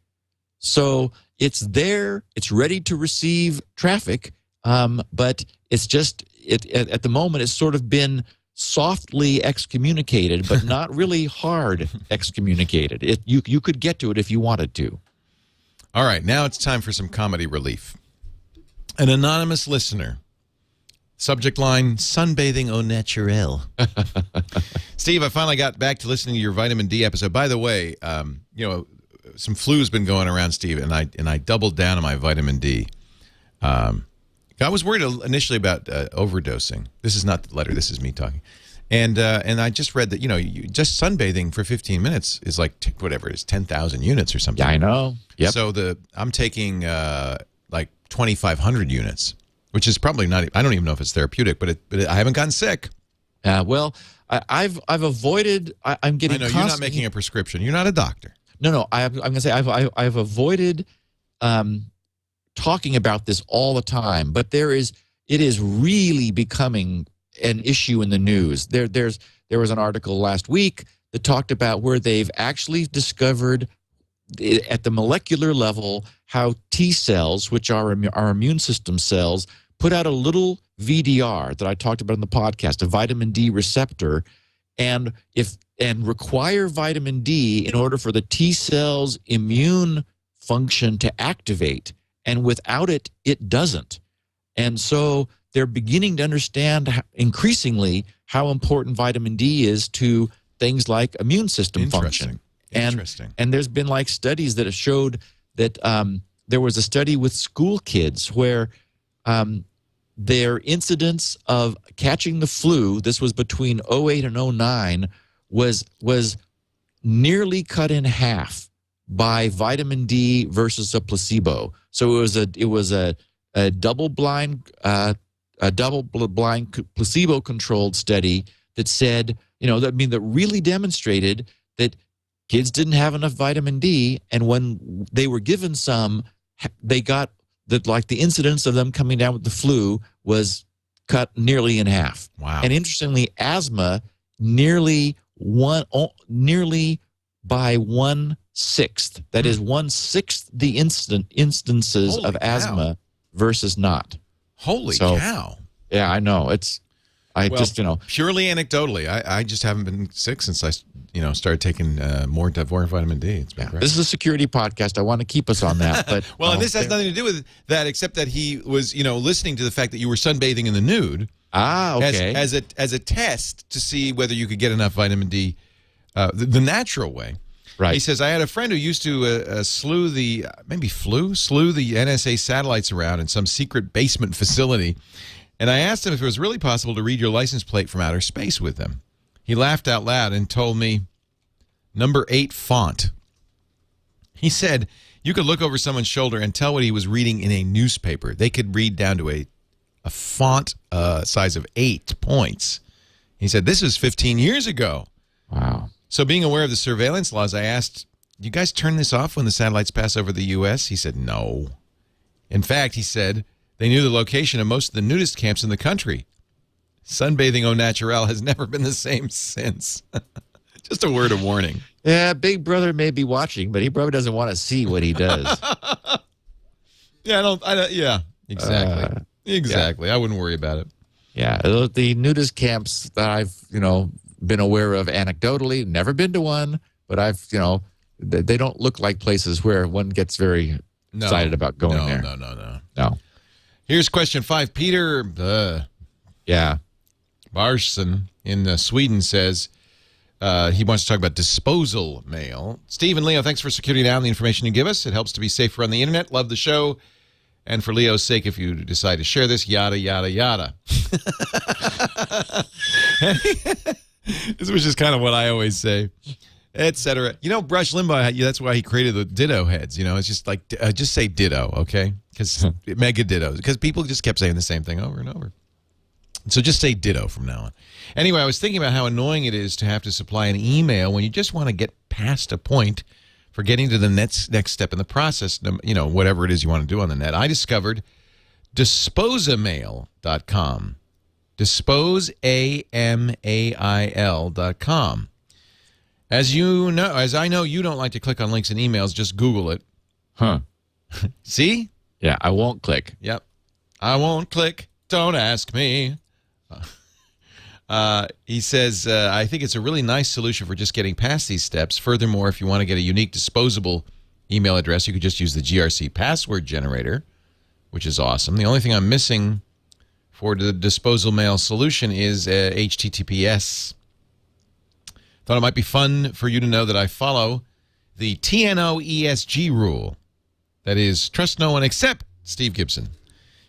So it's there, it's ready to receive traffic, but it's just, at the moment, it's sort of been softly excommunicated, but not really hard excommunicated. You could get to it if you wanted to. All right, now it's time for some comedy relief. An anonymous listener. Subject line, sunbathing au naturel. Steve, I finally got back to listening to your vitamin D episode. By the way, you know, some flu's been going around, Steve, and I doubled down on my vitamin D. I was worried initially about overdosing. This is not the letter. This is me talking. And I just read that, you know, just sunbathing for 15 minutes is like, whatever it is, 10,000 units or something. Yeah, I know. Yep. So I'm taking like 2,500 units, which is probably not, I don't even know if it's therapeutic, but I haven't gotten sick. Well, I've avoided, I'm getting I know, you're not making a prescription. You're not a doctor. No, I'm going to say I've avoided talking about this all the time, but it is really becoming an issue in the news. There was an article last week that talked about where they've actually discovered at the molecular level how T cells, which are our immune system cells, put out a little VDR that I talked about in the podcast, a vitamin D receptor, and require vitamin D in order for the T cells' immune function to activate. And without it, it doesn't. And so they're beginning to understand increasingly how important vitamin D is to things like immune system function. Interesting. And there's been like studies that have showed that there was a study with school kids where their incidence of catching the flu, this was between '08 and '09, was nearly cut in half by vitamin D versus a placebo. So it was a double blind placebo controlled study that said, that really demonstrated that kids didn't have enough vitamin D, and when they were given some, they got the incidence of them coming down with the flu was cut nearly in half. Wow. And interestingly, asthma nearly by 1/6. That is 1/6 the instances Holy of cow. asthma versus not. Holy So, cow. Yeah, I know. Purely anecdotally, I just haven't been sick since I started taking more vitamin D. It's been great. This is a security podcast. I want to keep us on that. But Well, and this has nothing to do with that, except that he was, listening to the fact that you were sunbathing in the nude. Okay. As a test to see whether you could get enough vitamin D the natural way. Right. He says, I had a friend who used to slew the NSA satellites around in some secret basement facility. And I asked him if it was really possible to read your license plate from outer space with them. He laughed out loud and told me, number 8 font. He said you could look over someone's shoulder and tell what he was reading in a newspaper. They could read down to a font size of 8 points. He said, this was 15 years ago. Wow. So being aware of the surveillance laws, I asked, do you guys turn this off when the satellites pass over the U.S.? He said, no. In fact, he said, they knew the location of most of the nudist camps in the country. Sunbathing au naturel has never been the same since. Just a word of warning. Yeah, Big Brother may be watching, but he probably doesn't want to see what he does. Yeah, exactly. Exactly. Yeah. I wouldn't worry about it. Yeah, the nudist camps that I've, been aware of anecdotally, never been to one, but I've, they don't look like places where one gets very excited about going there. No. Here's question 5. Peter Barsson in Sweden says he wants to talk about disposal mail. Steve and Leo, thanks for security now and the information you give us. It helps to be safer on the internet. Love the show. And for Leo's sake, if you decide to share this, yada, yada, yada. This was just kind of what I always say, etc. Rush Limbaugh, that's why he created the ditto heads. It's just like, just say ditto, okay? Because mega dittos. Because people just kept saying the same thing over and over. So just say ditto from now on. Anyway, I was thinking about how annoying it is to have to supply an email when you just want to get past a point for getting to the next step in the process, whatever it is you want to do on the net. I discovered disposamail.com. disposamail.com. As I know you don't like to click on links in emails, just Google it. Huh. See? Yeah, I won't click. Yep. I won't click. Don't ask me. He says, I think it's a really nice solution for just getting past these steps. Furthermore, if you want to get a unique disposable email address, you could just use the GRC password generator, which is awesome. The only thing I'm missing for the disposal mail solution is HTTPS. Thought it might be fun for you to know that I follow the TNO-ESG rule. That is, trust no one except Steve Gibson.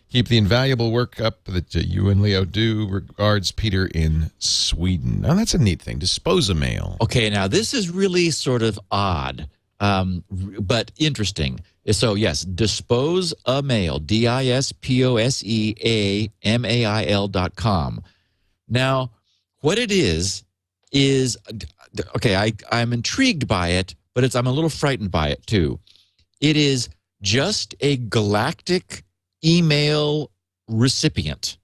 Keep the invaluable work up that you and Leo do. Regards, Peter in Sweden. Now, that's a neat thing. Dispose of mail. Okay, now this is really sort of odd, but interesting. So, yes, dispose a mail, disposeamail.com. Now, what it is, okay, I'm intrigued by it, but I'm a little frightened by it, too. It is just a galactic email recipient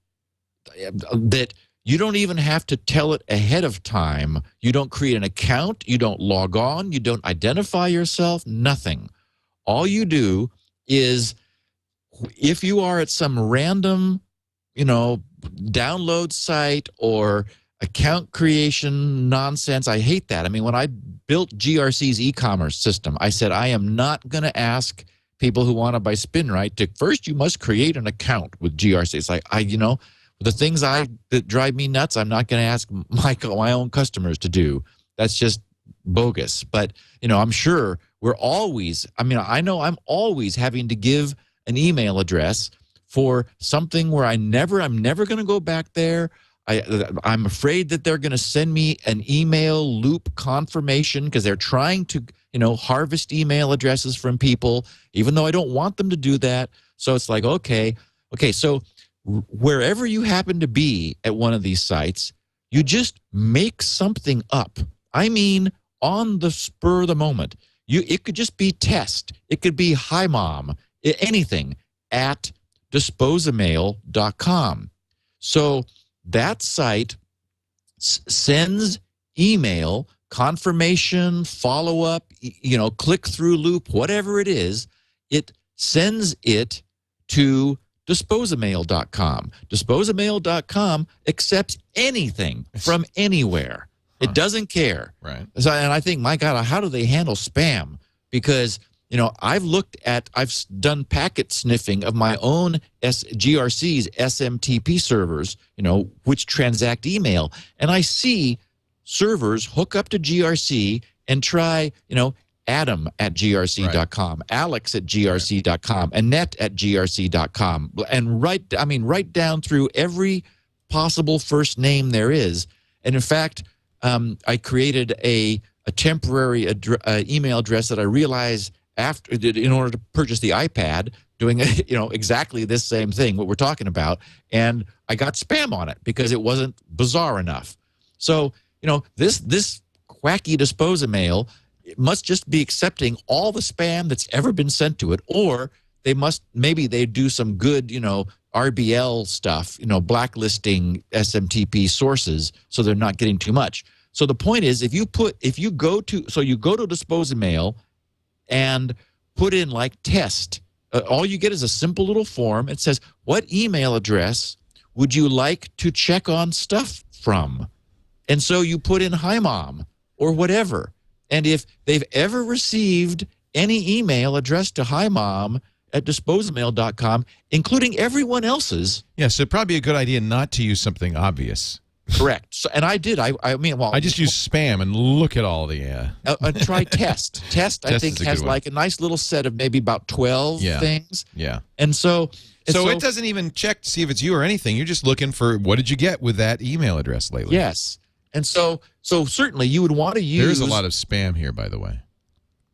that you don't even have to tell it ahead of time. You don't create an account. You don't log on. You don't identify yourself. Nothing. All you do is, if you are at some random, download site or account creation nonsense, I hate that. I mean, when I built GRC's e-commerce system, I said, I am not going to ask people who want to buy Spinrite first, you must create an account with GRC. It's like, the things that drive me nuts, I'm not going to ask my own customers to do. That's just bogus. But, I'm sure we're always, I know I'm always having to give an email address for something where I'm never going to go back there. I'm afraid that they're going to send me an email loop confirmation because they're trying to, harvest email addresses from people, even though I don't want them to do that. So it's like, okay. So wherever you happen to be at one of these sites, you just make something up. I mean, on the spur of the moment. It could just be test. It could be hi mom, anything at disposamail.com. So that site sends email, confirmation, follow-up, click-through loop, whatever it is. It sends it to disposamail.com. Disposamail.com accepts anything from anywhere. It doesn't care. Right. So, and I think, my God, how do they handle spam? Because, I've done packet sniffing of my own GRC's SMTP servers, which transact email. And I see servers hook up to GRC and try, Adam at grc.com, Alex at grc.com, Annette at grc.com, and right down through every possible first name there is. And in fact, I created a temporary email address that I realized in order to purchase the iPad, doing exactly this same thing, what we're talking about, and I got spam on it because it wasn't bizarre enough. So this quacky Disposamail, it must just be accepting all the spam that's ever been sent to it, or maybe they do some good RBL stuff, blacklisting SMTP sources so they're not getting too much. So the point is, you go to Disposamail and put in like test. All you get is a simple little form. It says, what email address would you like to check on stuff from? And so you put in hi mom or whatever. And if they've ever received any email addressed to hi mom at disposamail.com, including everyone else's. Yeah, so it'd probably be a good idea not to use something obvious. Correct. So, and I did. I just use spam and look at all the. Try test. Test, I think, has like a nice little set of maybe about 12 things. Yeah. And so it doesn't even check to see if it's you or anything. You're just looking for what did you get with that email address lately. Yes. And so certainly you would want to use. There's a lot of spam here, by the way. In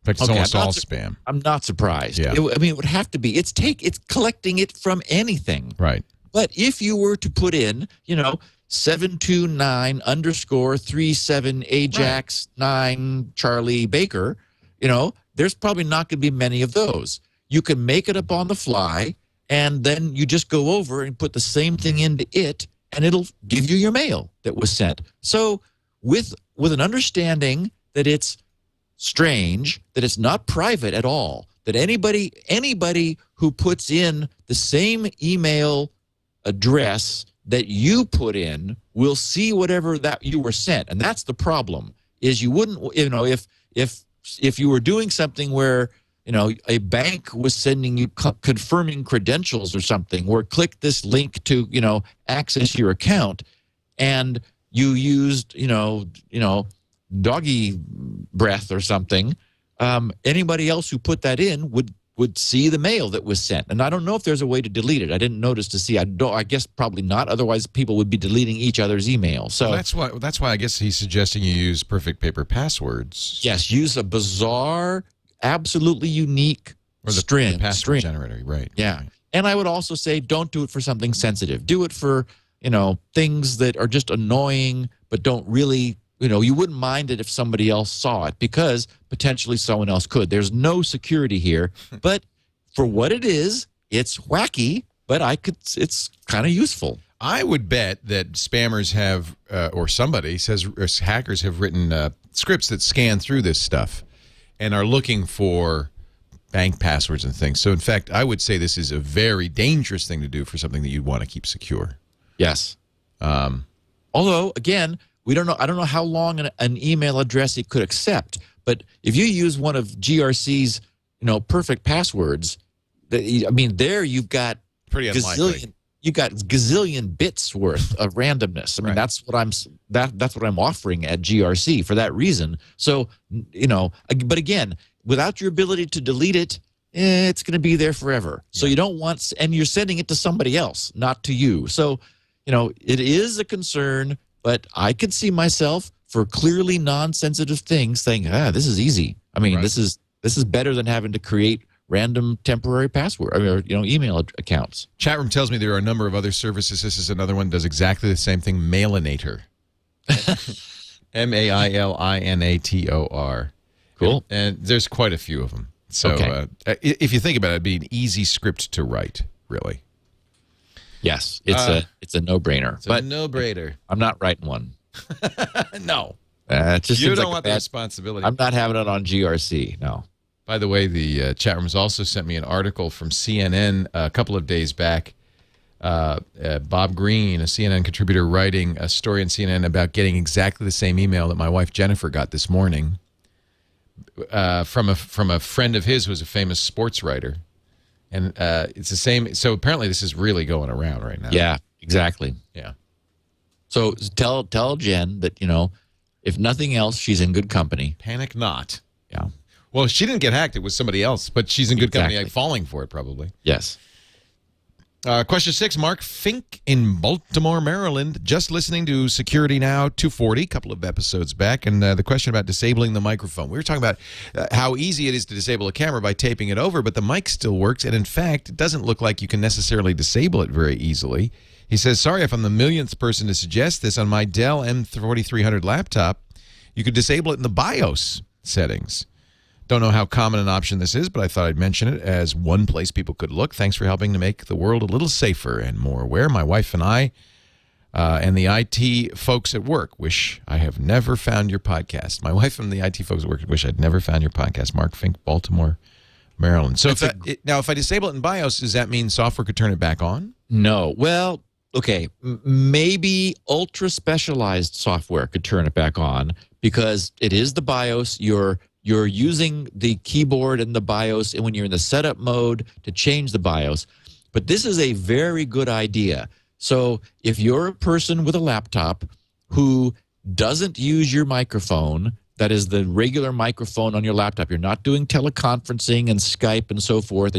fact, it's almost all spam. I'm not surprised. Yeah. It would have to be. It's collecting it from anything. Right. But if you were to put in, 729_37 Ajax 9 Charlie Baker, there's probably not going to be many of those. You can make it up on the fly, and then you just go over and put the same thing into it, and it'll give you your mail that was sent. So with an understanding that it's strange, that it's not private at all, that anybody who puts in the same email address that you put in will see whatever that you were sent. And that's the problem, is you wouldn't, if you were doing something where, a bank was sending you confirming credentials or something, or click this link to, access your account, and you used, doggy breath or something, anybody else who put that in would see the mail that was sent. And I don't know if there's a way to delete it. I didn't notice to see. I guess probably not. Otherwise, people would be deleting each other's email. So well, that's why I guess he's suggesting you use perfect paper passwords. Yes, use a bizarre, absolutely unique string. The password generator, right? Yeah. Right. And I would also say don't do it for something sensitive. Do it for, things that are just annoying but don't really, you wouldn't mind it if somebody else saw it, because potentially someone else could. There's no security here, but for what it is, it's wacky, but it's kind of useful. I would bet that spammers have, or somebody says, or hackers have written scripts that scan through this stuff and are looking for bank passwords and things. So, in fact, I would say this is a very dangerous thing to do for something that you'd want to keep secure. Yes. Although, again, I don't know how long an email address it could accept, but if you use one of GRC's, perfect passwords, there you've got pretty unlikely. You got gazillion bits worth of randomness. I mean, that's what I'm offering at GRC for that reason. So, but again, without your ability to delete it, it's going to be there forever. So you don't want, and you're sending it to somebody else, not to you. So, it is a concern, but I could see myself for clearly non-sensitive things saying, this is easy. I mean, this is better than having to create random temporary password or email accounts. Chat room tells me there are a number of other services. This is another one that does exactly the same thing. Mailinator. Mailinator. Cool. And there's quite a few of them. So if you think about it, it'd be an easy script to write, really. Yes, it's a no-brainer. It's a no-brainer. I'm not writing one. No. It just You don't like want the responsibility. I'm not having it on GRC, no. By the way, the chat rooms also sent me an article from CNN a couple of days back. Bob Green, a CNN contributor, writing a story on CNN about getting exactly the same email that my wife Jennifer got this morning from a friend of his who was a famous sports writer. And it's the same. So apparently this is really going around right now. Yeah, exactly. Yeah. So tell Jen that, if nothing else, she's in good company. Panic not. Yeah. Well, she didn't get hacked. It was somebody else. But she's in good company, falling for it probably. Yes. Question 6, Mark Fink in Baltimore, Maryland. Just listening to Security Now 240, a couple of episodes back, and the question about disabling the microphone. We were talking about how easy it is to disable a camera by taping it over, but the mic still works, and in fact, it doesn't look like you can necessarily disable it very easily. He says, sorry if I'm the millionth person to suggest this. On my Dell M4300 laptop, you could disable it in the BIOS settings. Don't know how common an option this is, but I thought I'd mention it as one place people could look. Thanks for helping to make the world a little safer and more aware. My wife and I and the IT folks at work wish I have never found your podcast. My wife and the IT folks at work wish I'd never found your podcast. Mark Fink, Baltimore, Maryland. So now if I disable it in BIOS, does that mean software could turn it back on? No. Well, okay, maybe ultra-specialized software could turn it back on because it is the BIOS. You're using the keyboard in the BIOS and when you're in the setup mode to change the BIOS. But this is a very good idea. So if you're a person with a laptop who doesn't use your microphone, that is the regular microphone on your laptop, you're not doing teleconferencing and Skype and so forth,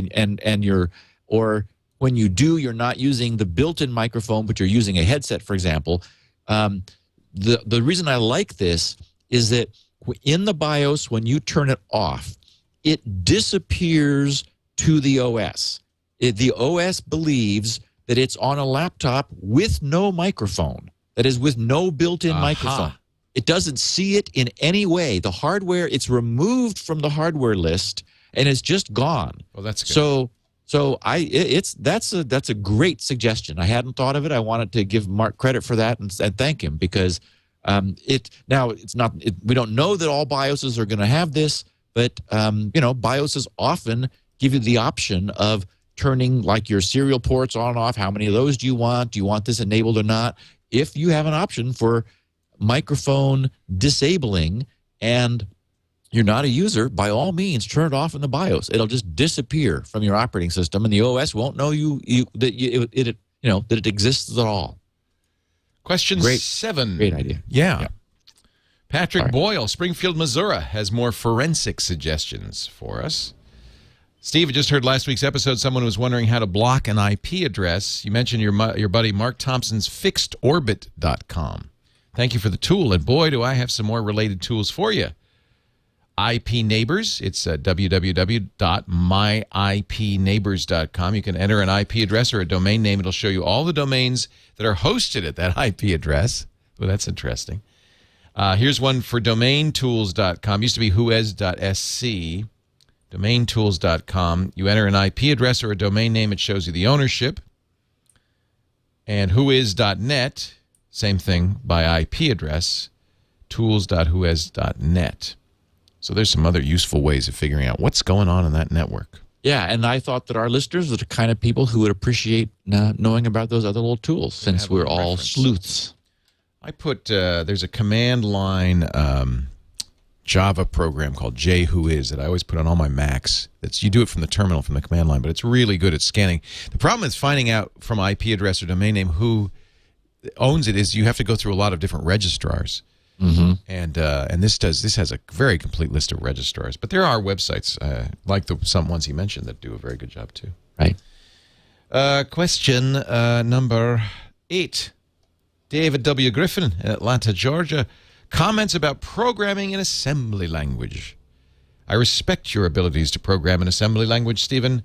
or when you do, you're not using the built-in microphone, but you're using a headset, for example. The reason I like this is that in the BIOS, when you turn it off, it disappears to the OS. The OS believes that it's on a laptop with no microphone, that is, with no built-in microphone. It doesn't see it in any way. The hardware, it's removed from the hardware list, and it's just gone. Well, that's good. That's a great suggestion. I hadn't thought of it. I wanted to give Mark credit for that and thank him because we don't know that all BIOSes are going to have this, but BIOSes often give you the option of turning like your serial ports on and off. How many of those do you want? Do you want this enabled or not? If you have an option for microphone disabling and you're not a user, by all means, turn it off in the BIOS. It'll just disappear from your operating system, and the OS won't know that it exists at all. Question 7. Great idea. Yeah. Patrick Boyle, Springfield, Missouri, has more forensic suggestions for us. Steve, I just heard last week's episode. Someone was wondering how to block an IP address. You mentioned your buddy Mark Thompson's fixedorbit.com. Thank you for the tool, and boy, do I have some more related tools for you. IP Neighbors, it's www.myipneighbors.com. You can enter an IP address or a domain name. It'll show you all the domains that are hosted at that IP address. Well, that's interesting. Here's one for domaintools.com. Used to be whoes.sc. Domaintools.com. You enter an IP address or a domain name. It shows you the ownership. And whois.net, same thing by IP address, tools.whois.net. So there's some other useful ways of figuring out what's going on in that network. Yeah, and I thought that our listeners are the kind of people who would appreciate knowing about those other little tools since we're all sleuths. I put, there's a command line Java program called JWhois that I always put on all my Macs. You do it from the terminal, from the command line, but it's really good at scanning. The problem is finding out from IP address or domain name who owns it is you have to go through a lot of different registrars. And this has a very complete list of registrars. But there are websites like some ones he mentioned that do a very good job too. Right. Question number 8. David W. Griffin in Atlanta, Georgia, comments about programming in assembly language. I respect your abilities to program in assembly language, Stephen,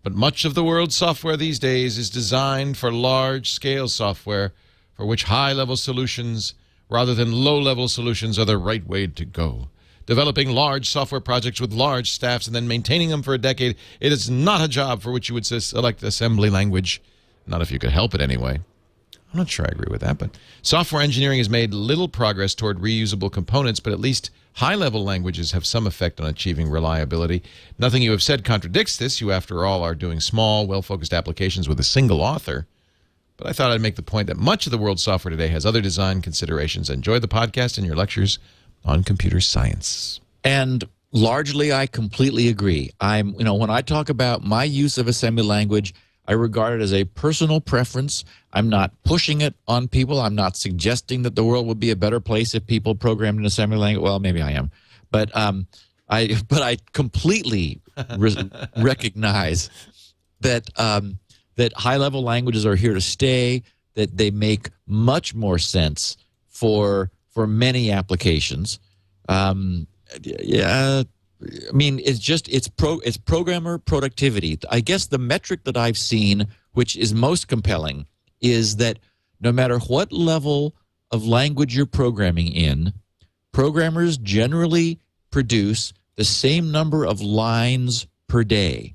but much of the world's software these days is designed for large-scale software for which high-level solutions rather than low-level solutions are the right way to go. Developing large software projects with large staffs and then maintaining them for a decade, it is not a job for which you would select assembly language. Not if you could help it anyway. I'm not sure I agree with that, but software engineering has made little progress toward reusable components, but at least high-level languages have some effect on achieving reliability. Nothing you have said contradicts this. You, after all, are doing small, well-focused applications with a single author. But I thought I'd make the point that much of the world's software today has other design considerations. Enjoy the podcast and your lectures on computer science. And largely, I completely agree. When I talk about my use of assembly language, I regard it as a personal preference. I'm not pushing it on people. I'm not suggesting that the world would be a better place if people programmed in assembly language. Well, maybe I am, but I completely recognize that that high-level languages are here to stay. That they make much more sense for many applications. It's programmer productivity. I guess the metric that I've seen, which is most compelling, is that no matter what level of language you're programming in, programmers generally produce the same number of lines per day.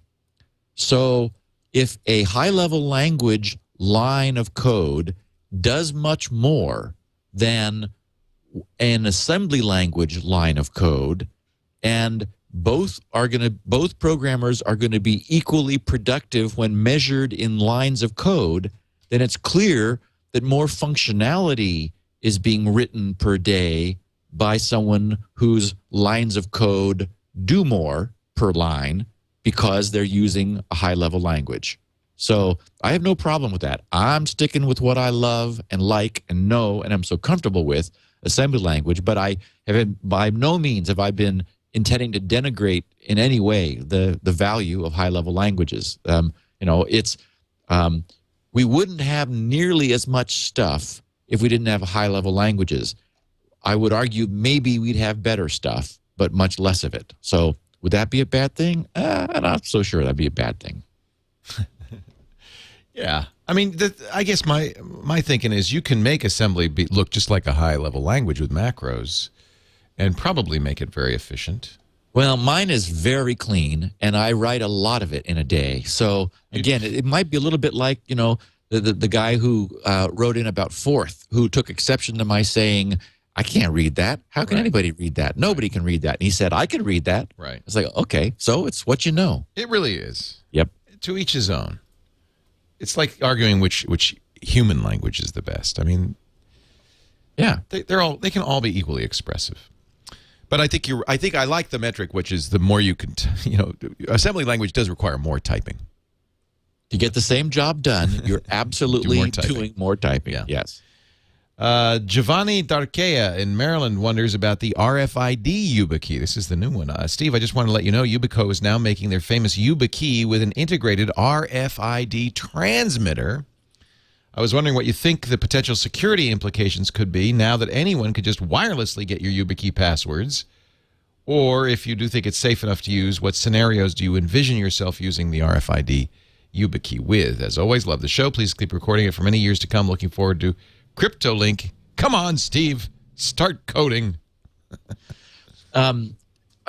So if a high-level language line of code does much more than an assembly language line of code, and both programmers are going to be equally productive when measured in lines of code, then it's clear that more functionality is being written per day by someone whose lines of code do more per line because they're using a high-level language. So I have no problem with that. I'm sticking with what I love and like and know and I'm so comfortable with, assembly language, but I have by no means have I been intending to denigrate in any way the value of high-level languages. We wouldn't have nearly as much stuff if we didn't have high-level languages. I would argue maybe we'd have better stuff, but much less of it. So would that be a bad thing? I'm not so sure that'd be a bad thing. Yeah. I mean, I guess my thinking is you can make assembly look just like a high-level language with macros and probably make it very efficient. Well, mine is very clean, and I write a lot of it in a day. So, again, it might be a little bit like, the guy who wrote in about Forth, who took exception to my saying, I can't read that. How can anybody read that? Nobody can read that. And he said, I can read that. Right. It's like, okay, so it's what you know. It really is. Yep. To each his own. It's like arguing which human language is the best. I mean, yeah, they can all be equally expressive. But I think I like the metric, which is the more you can, assembly language does require more typing. To get the same job done, you're absolutely doing more typing. Yeah. Yes. Giovanni Darkea in Maryland wonders about the RFID YubiKey. This is the new one. Steve, I just want to let you know Yubico is now making their famous YubiKey with an integrated RFID transmitter. I was wondering what you think the potential security implications could be now that anyone could just wirelessly get your YubiKey passwords. Or if you do think it's safe enough to use, what scenarios do you envision yourself using the RFID YubiKey with? As always, love the show. Please keep recording it for many years to come. Looking forward to CryptoLink. Come on, Steve. Start coding. I'm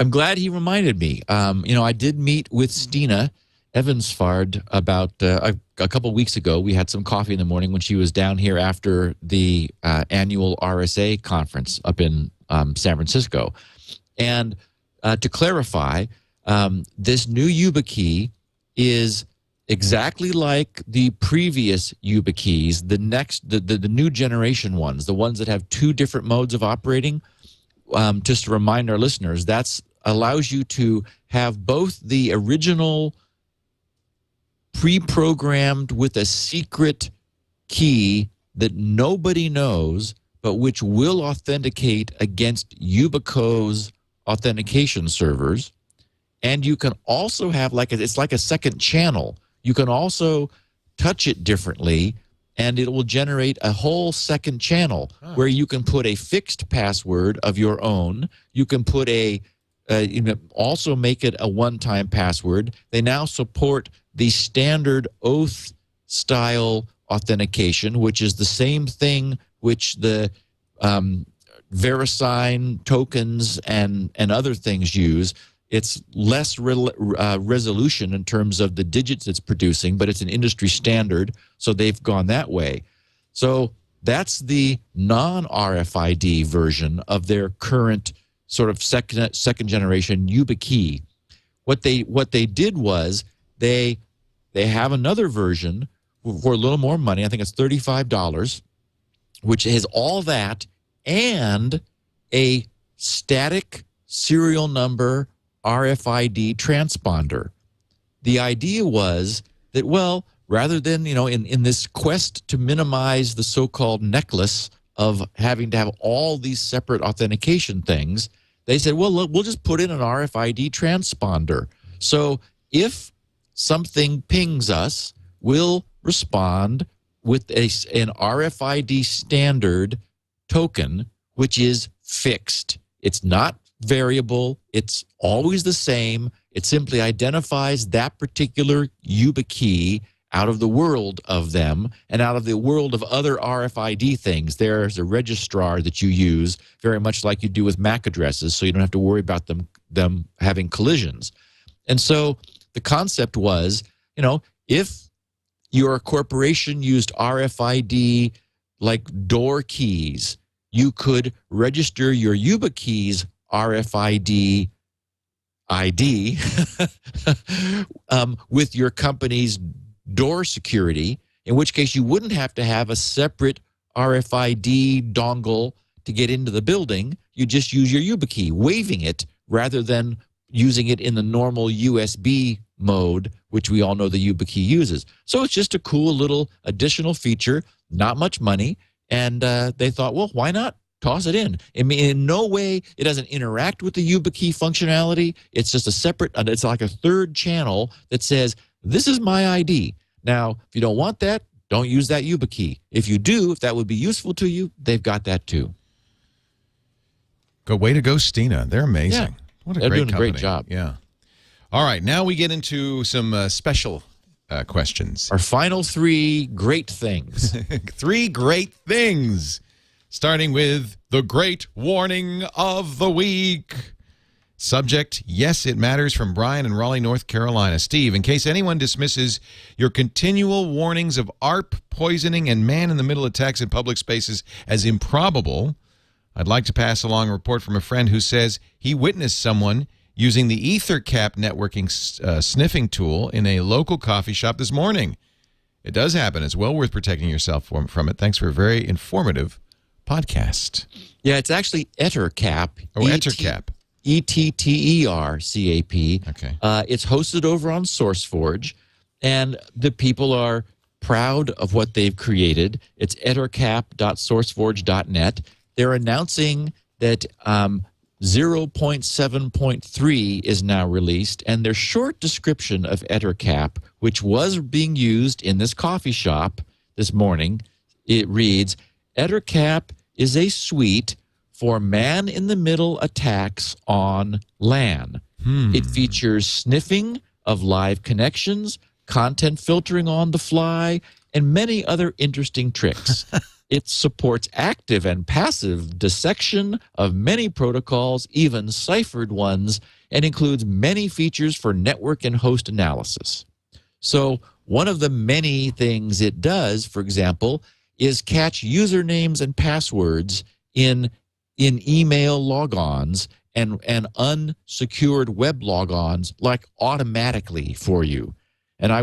glad he reminded me. I did meet with Stina Evansfard about a couple weeks ago. We had some coffee in the morning when she was down here after the annual RSA conference up in San Francisco. And to clarify, this new YubiKey is exactly like the previous YubiKeys, the new generation ones, the ones that have two different modes of operating. Just to remind our listeners, that allows you to have both the original pre-programmed with a secret key that nobody knows, but which will authenticate against Yubico's authentication servers. And you can also have it's like a second channel. You can also touch it differently, and it will generate a whole second channel where you can put a fixed password of your own. You can put also make it a one-time password. They now support the standard oath style authentication, which is the same thing which the VeriSign tokens and other things use. It's less resolution in terms of the digits it's producing, but it's an industry standard, so they've gone that way. So that's the non-RFID version of their current sort of second generation YubiKey. What they did was they have another version for a little more money. I think it's $35, which has all that and a static serial number RFID transponder. The idea was that, well, rather than, in this quest to minimize the so-called necklace of having to have all these separate authentication things, they said, well, look, we'll just put in an RFID transponder. So if something pings us, we'll respond with an RFID standard token, which is fixed. It's not variable. It's always the same. It simply identifies that particular YubiKey out of the world of them and out of the world of other RFID things. There's a registrar that you use, very much like you do with MAC addresses, so you don't have to worry about them having collisions. And so the concept was, if your corporation used RFID like door keys, you could register your YubiKeys RFID ID with your company's door security, in which case you wouldn't have to have a separate RFID dongle to get into the building. You just use your YubiKey, waving it rather than using it in the normal USB mode, which we all know the YubiKey uses. So it's just a cool little additional feature, not much money, and they thought, well, why not toss it in? I mean, in no way, it doesn't interact with the YubiKey functionality. It's just a separate, it's like a third channel that says, this is my ID. Now, if you don't want that, don't use that YubiKey. If you do, if that would be useful to you, they've got that too. Way to go, Stina. They're amazing. Yeah, what a they're great doing company. a great job. Yeah. All right, now we get into some special questions. Our final three great things. Three great things. Starting with the great warning of the week. Subject, yes, it matters, from Brian in Raleigh, North Carolina. Steve, in case anyone dismisses your continual warnings of ARP, poisoning, and man-in-the-middle attacks in public spaces as improbable, I'd like to pass along a report from a friend who says he witnessed someone using the EtherCap networking sniffing tool in a local coffee shop this morning. It does happen. It's well worth protecting yourself from it. Thanks for a very informative podcast. Yeah, it's actually EtherCap. Oh, EtherCap. ETTERCAP. Okay. It's hosted over on SourceForge, and the people are proud of what they've created. It's ethercap.sourceforge.net. They're announcing that 0.7.3 is now released, and their short description of EtherCap, which was being used in this coffee shop this morning, it reads, EtherCap is a suite for man-in-the-middle attacks on LAN. It features sniffing of live connections, content filtering on the fly, and many other interesting tricks. It supports active and passive dissection of many protocols, even ciphered ones, and includes many features for network and host analysis. So one of the many things it does, for example, is catch usernames and passwords in email logons and unsecured web logons, like automatically for you. And I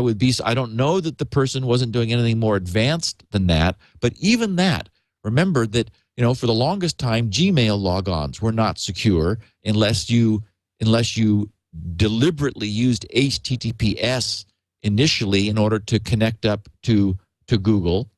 don't know that the person wasn't doing anything more advanced than that, but even that, remember that, for the longest time, Gmail logons were not secure unless you deliberately used HTTPS initially in order to connect up to Google.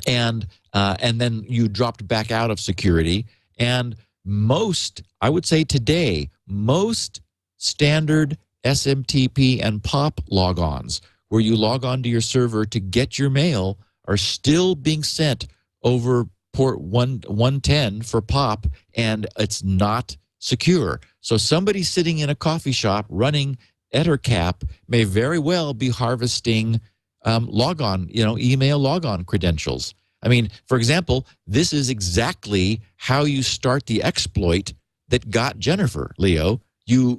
and then you dropped back out of security. And most, I would say today, most standard SMTP and POP logons, where you log on to your server to get your mail, are still being sent over port 110 for POP, and it's not secure. So somebody sitting in a coffee shop running Ettercap may very well be harvesting email logon credentials. I mean, for example, this is exactly how you start the exploit that got Jennifer, Leo. This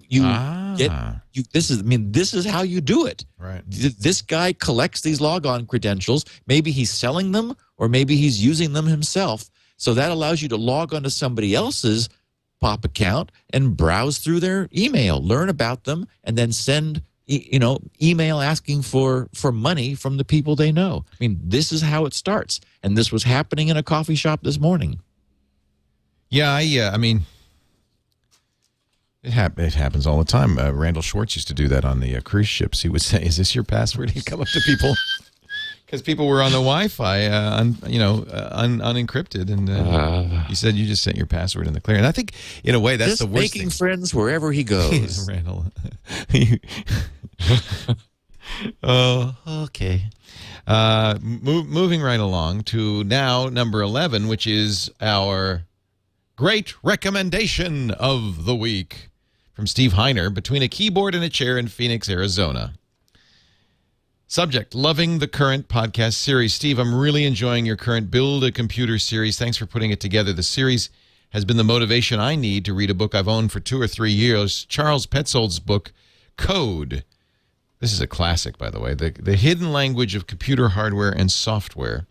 is how you do it. Right. This guy collects these logon credentials. Maybe he's selling them, or maybe he's using them himself. So that allows you to log onto somebody else's POP account and browse through their email, learn about them, and then send email asking for money from the people they know. I mean, this is how it starts. And this was happening in a coffee shop this morning. Yeah, I mean, it happens all the time. Randall Schwartz used to do that on the cruise ships. He would say, "Is this your password?" He'd come up to people because people were on the Wi-Fi, unencrypted, and he said, "You just sent your password in the clear." And I think, in a way, that's the worst making thing. friends wherever he goes. Randall. Oh, okay. Moving right along to now number 11, which is our great recommendation of the week from Steve Heiner, Between a Keyboard and a Chair in Phoenix, Arizona. Subject, loving the current podcast series. Steve, I'm really enjoying your current Build a Computer series. Thanks for putting it together. The series has been the motivation I need to read a book I've owned for 2 or 3 years, Charles Petzold's book, Code. This is a classic, by the way. The Hidden Language of Computer Hardware and Software.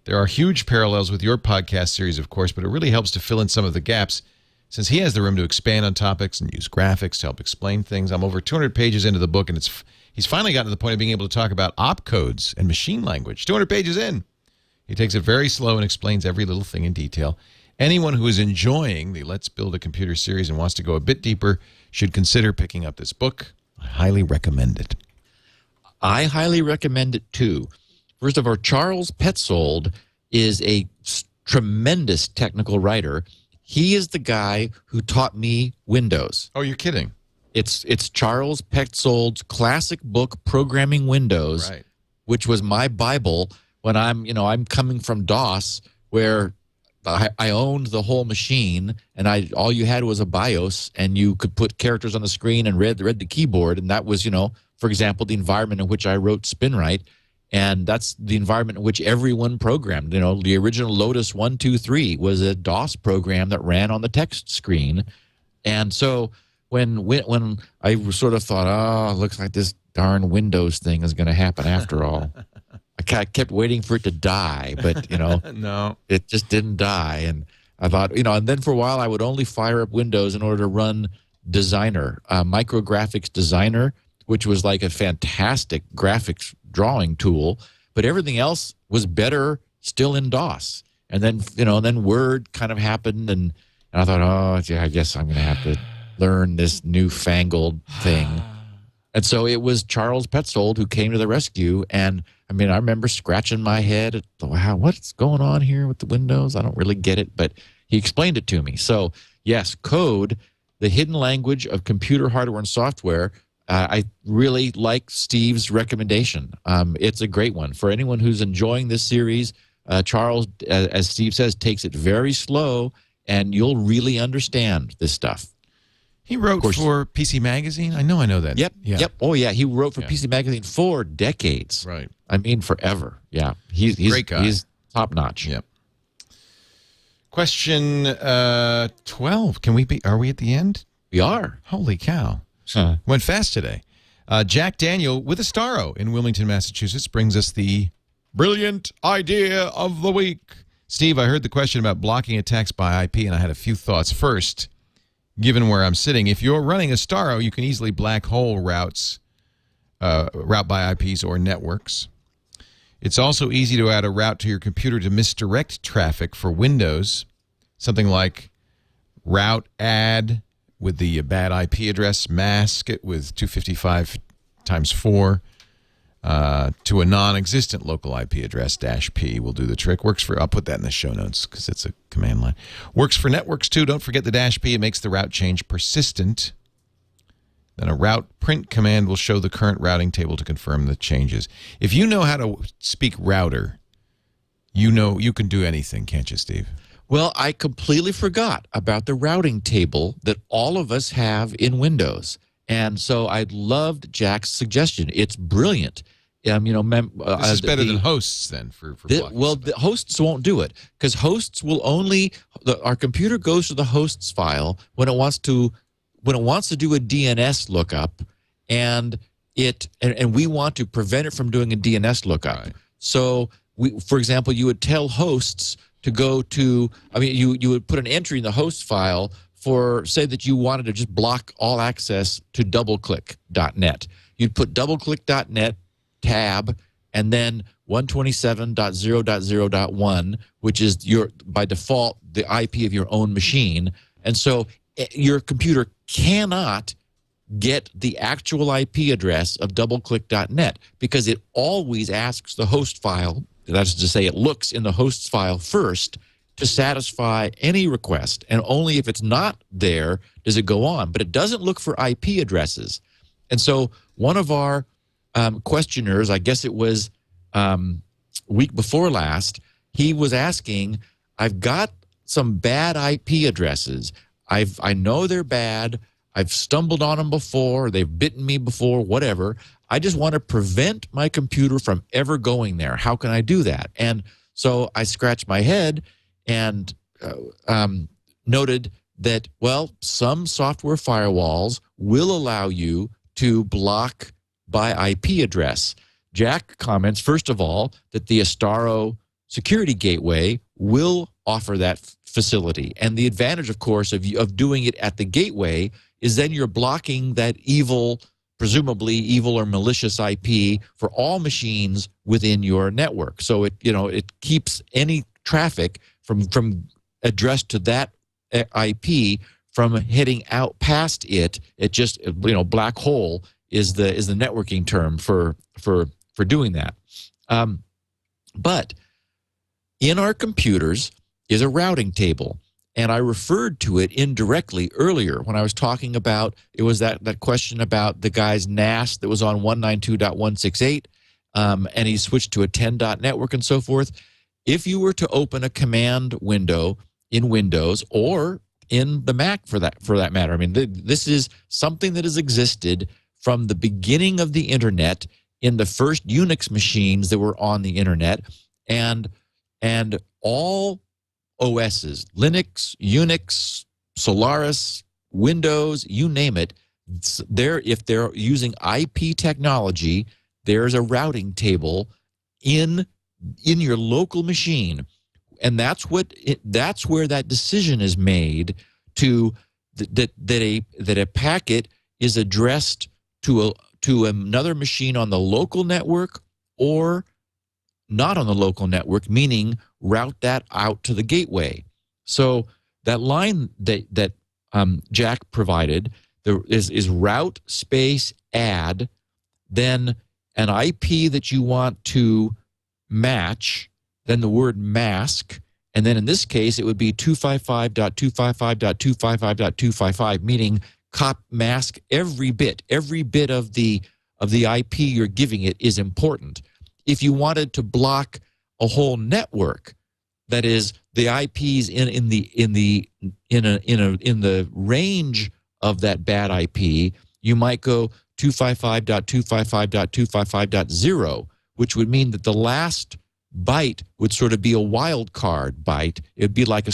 There are huge parallels with your podcast series, of course, but it really helps to fill in some of the gaps since he has the room to expand on topics and use graphics to help explain things. I'm over 200 pages into the book, and he's finally gotten to the point of being able to talk about opcodes and machine language. 200 pages in. He takes it very slow and explains every little thing in detail. Anyone who is enjoying the Let's Build a Computer series and wants to go a bit deeper should consider picking up this book. I highly recommend it. I highly recommend it, too. First of all, Charles Petzold is a tremendous technical writer. He is the guy who taught me Windows. Oh, you're kidding. It's Charles Petzold's classic book, Programming Windows, Right. which was my Bible when I'm coming from DOS, where I owned the whole machine, and all you had was a BIOS, and you could put characters on the screen and read the keyboard, and that was, for example, the environment in which I wrote Spinrite, and that's the environment in which everyone programmed. The original Lotus 123 was a DOS program that ran on the text screen, and so when I sort of thought, looks like this darn Windows thing is going to happen after all. I kept waiting for it to die, but, No. it just didn't die. And I thought, and then for a while I would only fire up Windows in order to run Designer, Micrographics Designer, which was like a fantastic graphics drawing tool, but everything else was better still in DOS. And then, then Word kind of happened, and I thought, I guess I'm going to have to learn this newfangled thing. And so it was Charles Petzold who came to the rescue, and I remember scratching my head at, wow, what's going on here with the Windows? I don't really get it, but he explained it to me. So, yes, Code, the hidden language of computer hardware and software. I really like Steve's recommendation. It's a great one. For anyone who's enjoying this series, Charles, as Steve says, takes it very slow, and you'll really understand this stuff. He wrote for PC Magazine? I know that. Yep. Yeah. Yep. Oh, yeah. He wrote for PC Magazine for decades. Right. Forever. Yeah. He's great guy. He's top notch. Yep. Question 12. Are we at the end? We are. Holy cow. Went fast today. Jack Daniel with a Starro in Wilmington, Massachusetts brings us the brilliant idea of the week. Steve, I heard the question about blocking attacks by IP, and I had a few thoughts. First, given where I'm sitting, if you're running a Starro, you can easily black hole route by IPs or networks. It's also easy to add a route to your computer to misdirect traffic for Windows, something like route add with the bad IP address, mask it with 255 times 4. to a non-existent local IP address, -P will do the trick. Works for, I'll put that in the show notes because it's a command line. Works for networks too. Don't forget the -P. It makes the route change persistent. Then a route print command will show the current routing table to confirm the changes. If you know how to speak router, you know you can do anything, can't you, Steve? Well, I completely forgot about the routing table that all of us have in Windows. And so I loved Jack's suggestion. It's brilliant. This is better than hosts then for well, the hosts won't do it because hosts will only our computer goes to the hosts file when it wants to do a DNS lookup, and we want to prevent it from doing a DNS lookup. Right. So for example, you would tell hosts to go to, you would put an entry in the host file for, say that you wanted to just block all access to doubleclick.net. You'd put doubleclick.net tab and then 127.0.0.1, which is by default the IP of your own machine. And so your computer cannot get the actual IP address of doubleclick.net because it always asks the host file, that is to say it looks in the hosts file first to satisfy any request, and only if it's not there does it go on. But it doesn't look for IP addresses. And so one of our questioners, I guess it was week before last, he was asking, I've got some bad IP addresses. I know they're bad. I've stumbled on them before. They've bitten me before, whatever. I just want to prevent my computer from ever going there. How can I do that? And so I scratched my head and noted that, well, some software firewalls will allow you to block by IP address. Jack comments, first of all, that the Astaro security gateway will offer that facility. And the advantage, of course, of doing it at the gateway is then you're blocking that presumably evil or malicious IP for all machines within your network. So it keeps any traffic from addressed to that IP from heading out past it. It just, black hole is the networking term for doing that. But in our computers is a routing table. And I referred to it indirectly earlier when I was talking about, it was that question about the guy's NAS that was on 192.168, and he switched to a 10. Network and so forth. If you were to open a command window in Windows or in the Mac for that matter, this is something that has existed from the beginning of the Internet in the first Unix machines that were on the Internet, and all OSs, Linux, Unix, Solaris, Windows, you name it, if they're using IP technology, there's a routing table in your local machine. And that's where that decision is made that a packet is addressed to another machine on the local network or not on the local network, meaning route that out to the gateway. So that line that Jack provided is route space add, then an IP that you want to match, then the word mask, and then in this case it would be 255.255.255.255, meaning mask every bit of the IP you're giving it is important. If you wanted to block a whole network, that is the IPs in the range of that bad IP, you might go 255.255.255.0, which would mean that the last byte would sort of be a wild card byte. It'd be like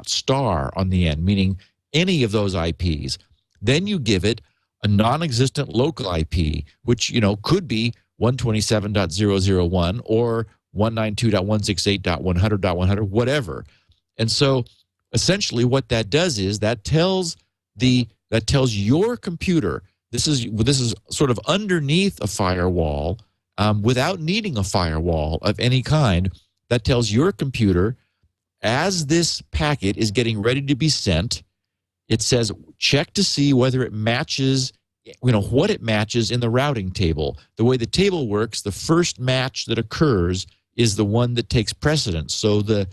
.star on the end, meaning any of those IPs. Then you give it a non-existent local IP, which could be 127.001 or 192.168.100.100, whatever. And so essentially what that does is that tells your computer, this is sort of underneath a firewall, without needing a firewall of any kind, that tells your computer, as this packet is getting ready to be sent, it says check to see whether it matches what it matches in the routing table. The way the table works, the first match that occurs is the one that takes precedence. So the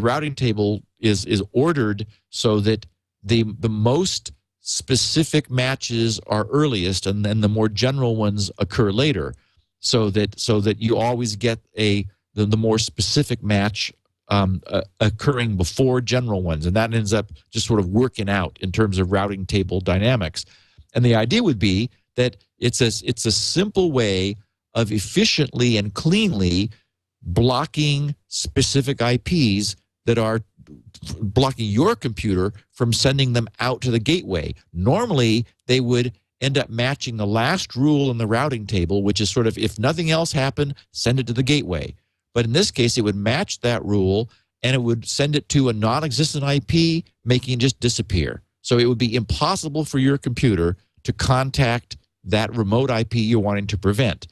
routing table is ordered so that the most specific matches are earliest, and then the more general ones occur later, so that you always get the more specific match occurring before general ones, and that ends up just sort of working out in terms of routing table dynamics. And the idea would be that it's a simple way of efficiently and cleanly blocking specific IPs that are blocking your computer from sending them out to the gateway. Normally, they would end up matching the last rule in the routing table, which is sort of, if nothing else happened, send it to the gateway. But in this case, it would match that rule, and it would send it to a non-existent IP, making it just disappear. So it would be impossible for your computer to contact that remote IP you're wanting to prevent.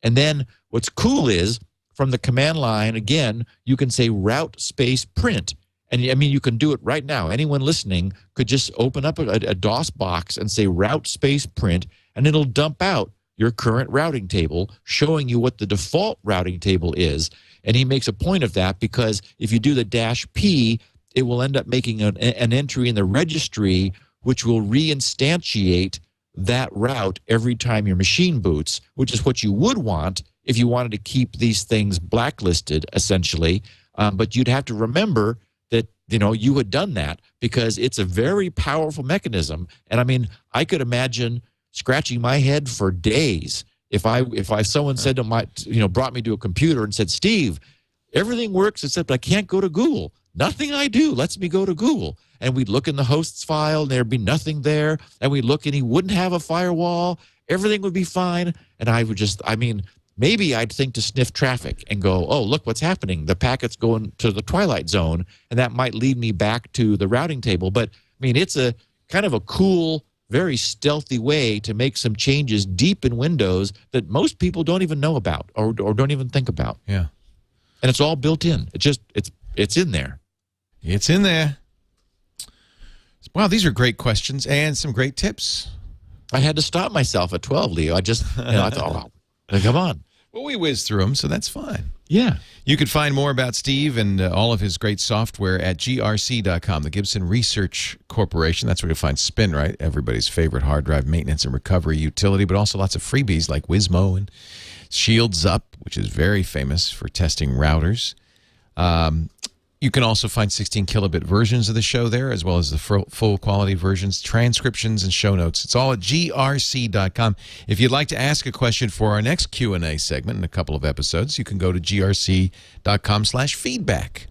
And then what's cool is, from the command line, again, you can say route space print. And I mean, you can do it right now. Anyone listening could just open up a DOS box and say route space print, and it'll dump out your current routing table, showing you what the default routing table is. And he makes a point of that because if you do the -P, it will end up making an entry in the registry, which will reinstantiate that route every time your machine boots, which is what you would want if you wanted to keep these things blacklisted, essentially. But you'd have to remember that, you had done that, because it's a very powerful mechanism. And I mean, I could imagine scratching my head for days if someone said to my, brought me to a computer and said, Steve, everything works except I can't go to Google. Nothing I do lets me go to Google. And we'd look in the hosts file and there'd be nothing there. And we'd look and he wouldn't have a firewall. Everything would be fine. And I would maybe I'd think to sniff traffic and go, oh, look what's happening. The packet's going to the twilight zone, and that might lead me back to the routing table. But, I mean, it's a kind of a cool, very stealthy way to make some changes deep in Windows that most people don't even know about or don't even think about. Yeah. And it's all built in. It's in there. It's in there. Wow, these are great questions and some great tips. I had to stop myself at 12, Leo. I thought, oh, come on. Well, we whizzed through them, so that's fine. Yeah. You can find more about Steve and all of his great software at grc.com, the Gibson Research Corporation. That's where you'll find Spinrite, everybody's favorite hard drive maintenance and recovery utility, but also lots of freebies like Wizmo and Shields Up, which is very famous for testing routers. You can also find 16 kilobit versions of the show there, as well as the full quality versions, transcriptions, and show notes. It's all at grc.com. If you'd like to ask a question for our next Q&A segment in a couple of episodes, you can go to grc.com/feedback.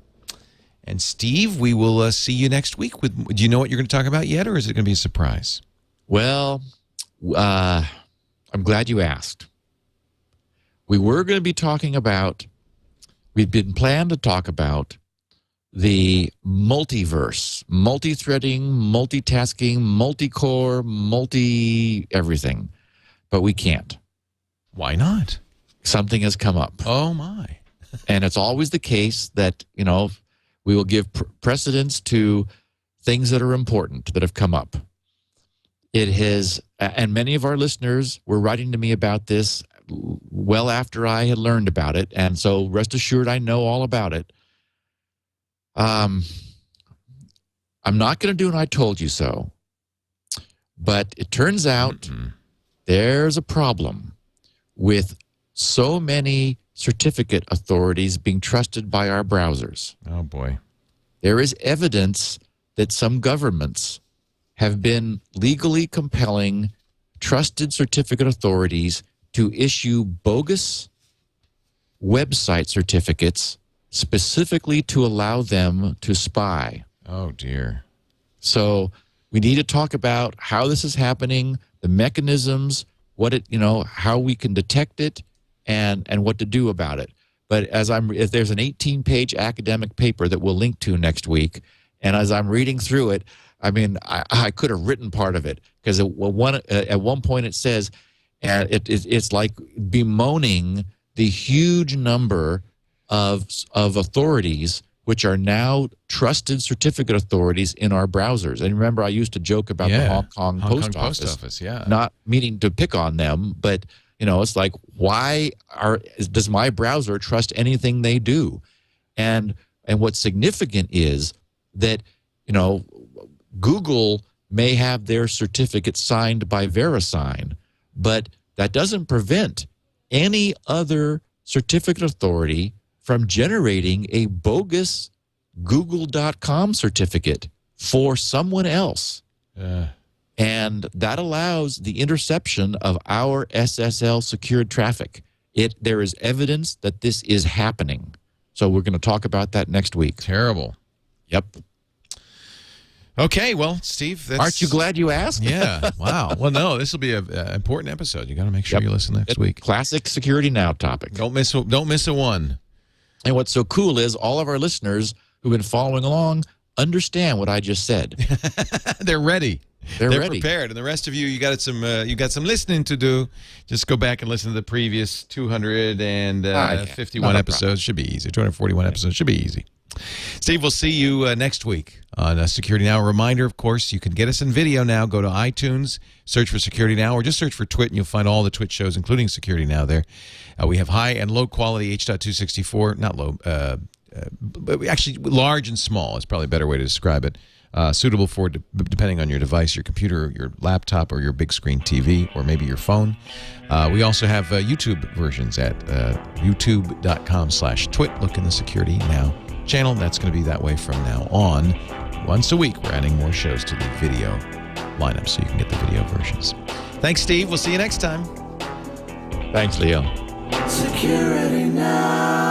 And Steve, we will see you next week. Do you know what you're going to talk about yet, or is it going to be a surprise? Well, I'm glad you asked. We were going to be talking about, we'd been planned to talk about the multiverse, multi-threading, multitasking, multi-core, multi-everything. But we can't. Why not? Something has come up. Oh, my. And it's always the case that, we will give precedence to things that are important that have come up. It has, and many of our listeners were writing to me about this well after I had learned about it. And so rest assured, I know all about it. I'm not going to do an I told you so, but it turns out there's a problem with so many certificate authorities being trusted by our browsers. Oh, boy. There is evidence that some governments have been legally compelling trusted certificate authorities to issue bogus website certificates specifically to allow them to spy. Oh, dear. So we need to talk about how this is happening, the mechanisms, how we can detect it, and what to do about it. But if there's an 18-page academic paper that we'll link to next week, and as I'm reading through it, I mean, I could have written part of it, because at one point it says, and it's like bemoaning the huge number of authorities which are now trusted certificate authorities in our browsers. And remember, I used to joke about the Hong Kong Post Office, not meaning to pick on them, but it's like, why does my browser trust anything they do? And what's significant is that Google may have their certificate signed by VeriSign, but that doesn't prevent any other certificate authority from generating a bogus Google.com certificate for someone else. And that allows the interception of our SSL secured traffic. There is evidence that this is happening. So we're going to talk about that next week. Terrible. Yep. Okay, well, Steve, aren't you glad you asked? Yeah. Wow. Well, no, this will be an important episode. You got to make sure you listen next week. Classic Security Now topic. Don't miss a one. And what's so cool is all of our listeners who've been following along understand what I just said. They're ready. They're ready. Prepared. And the rest of you, you got some listening to do. Just go back and listen to the previous 251 episodes. Should be easy. 241 episodes should be easy. Steve, we'll see you next week on Security Now. A reminder, of course, you can get us in video now. Go to iTunes, search for Security Now, or just search for Twit, and you'll find all the Twit shows, including Security Now there. We have high and low quality H.264, not low, but actually large and small is probably a better way to describe it. Suitable for, depending on your device, your computer, your laptop, or your big screen TV, or maybe your phone. We also have YouTube versions at youtube.com/twit. Look in the Security Now channel. That's going to be that way from now on. Once a week, we're adding more shows to the video lineup so you can get the video versions. Thanks, Steve. We'll see you next time. Thanks, Leo. Security Now.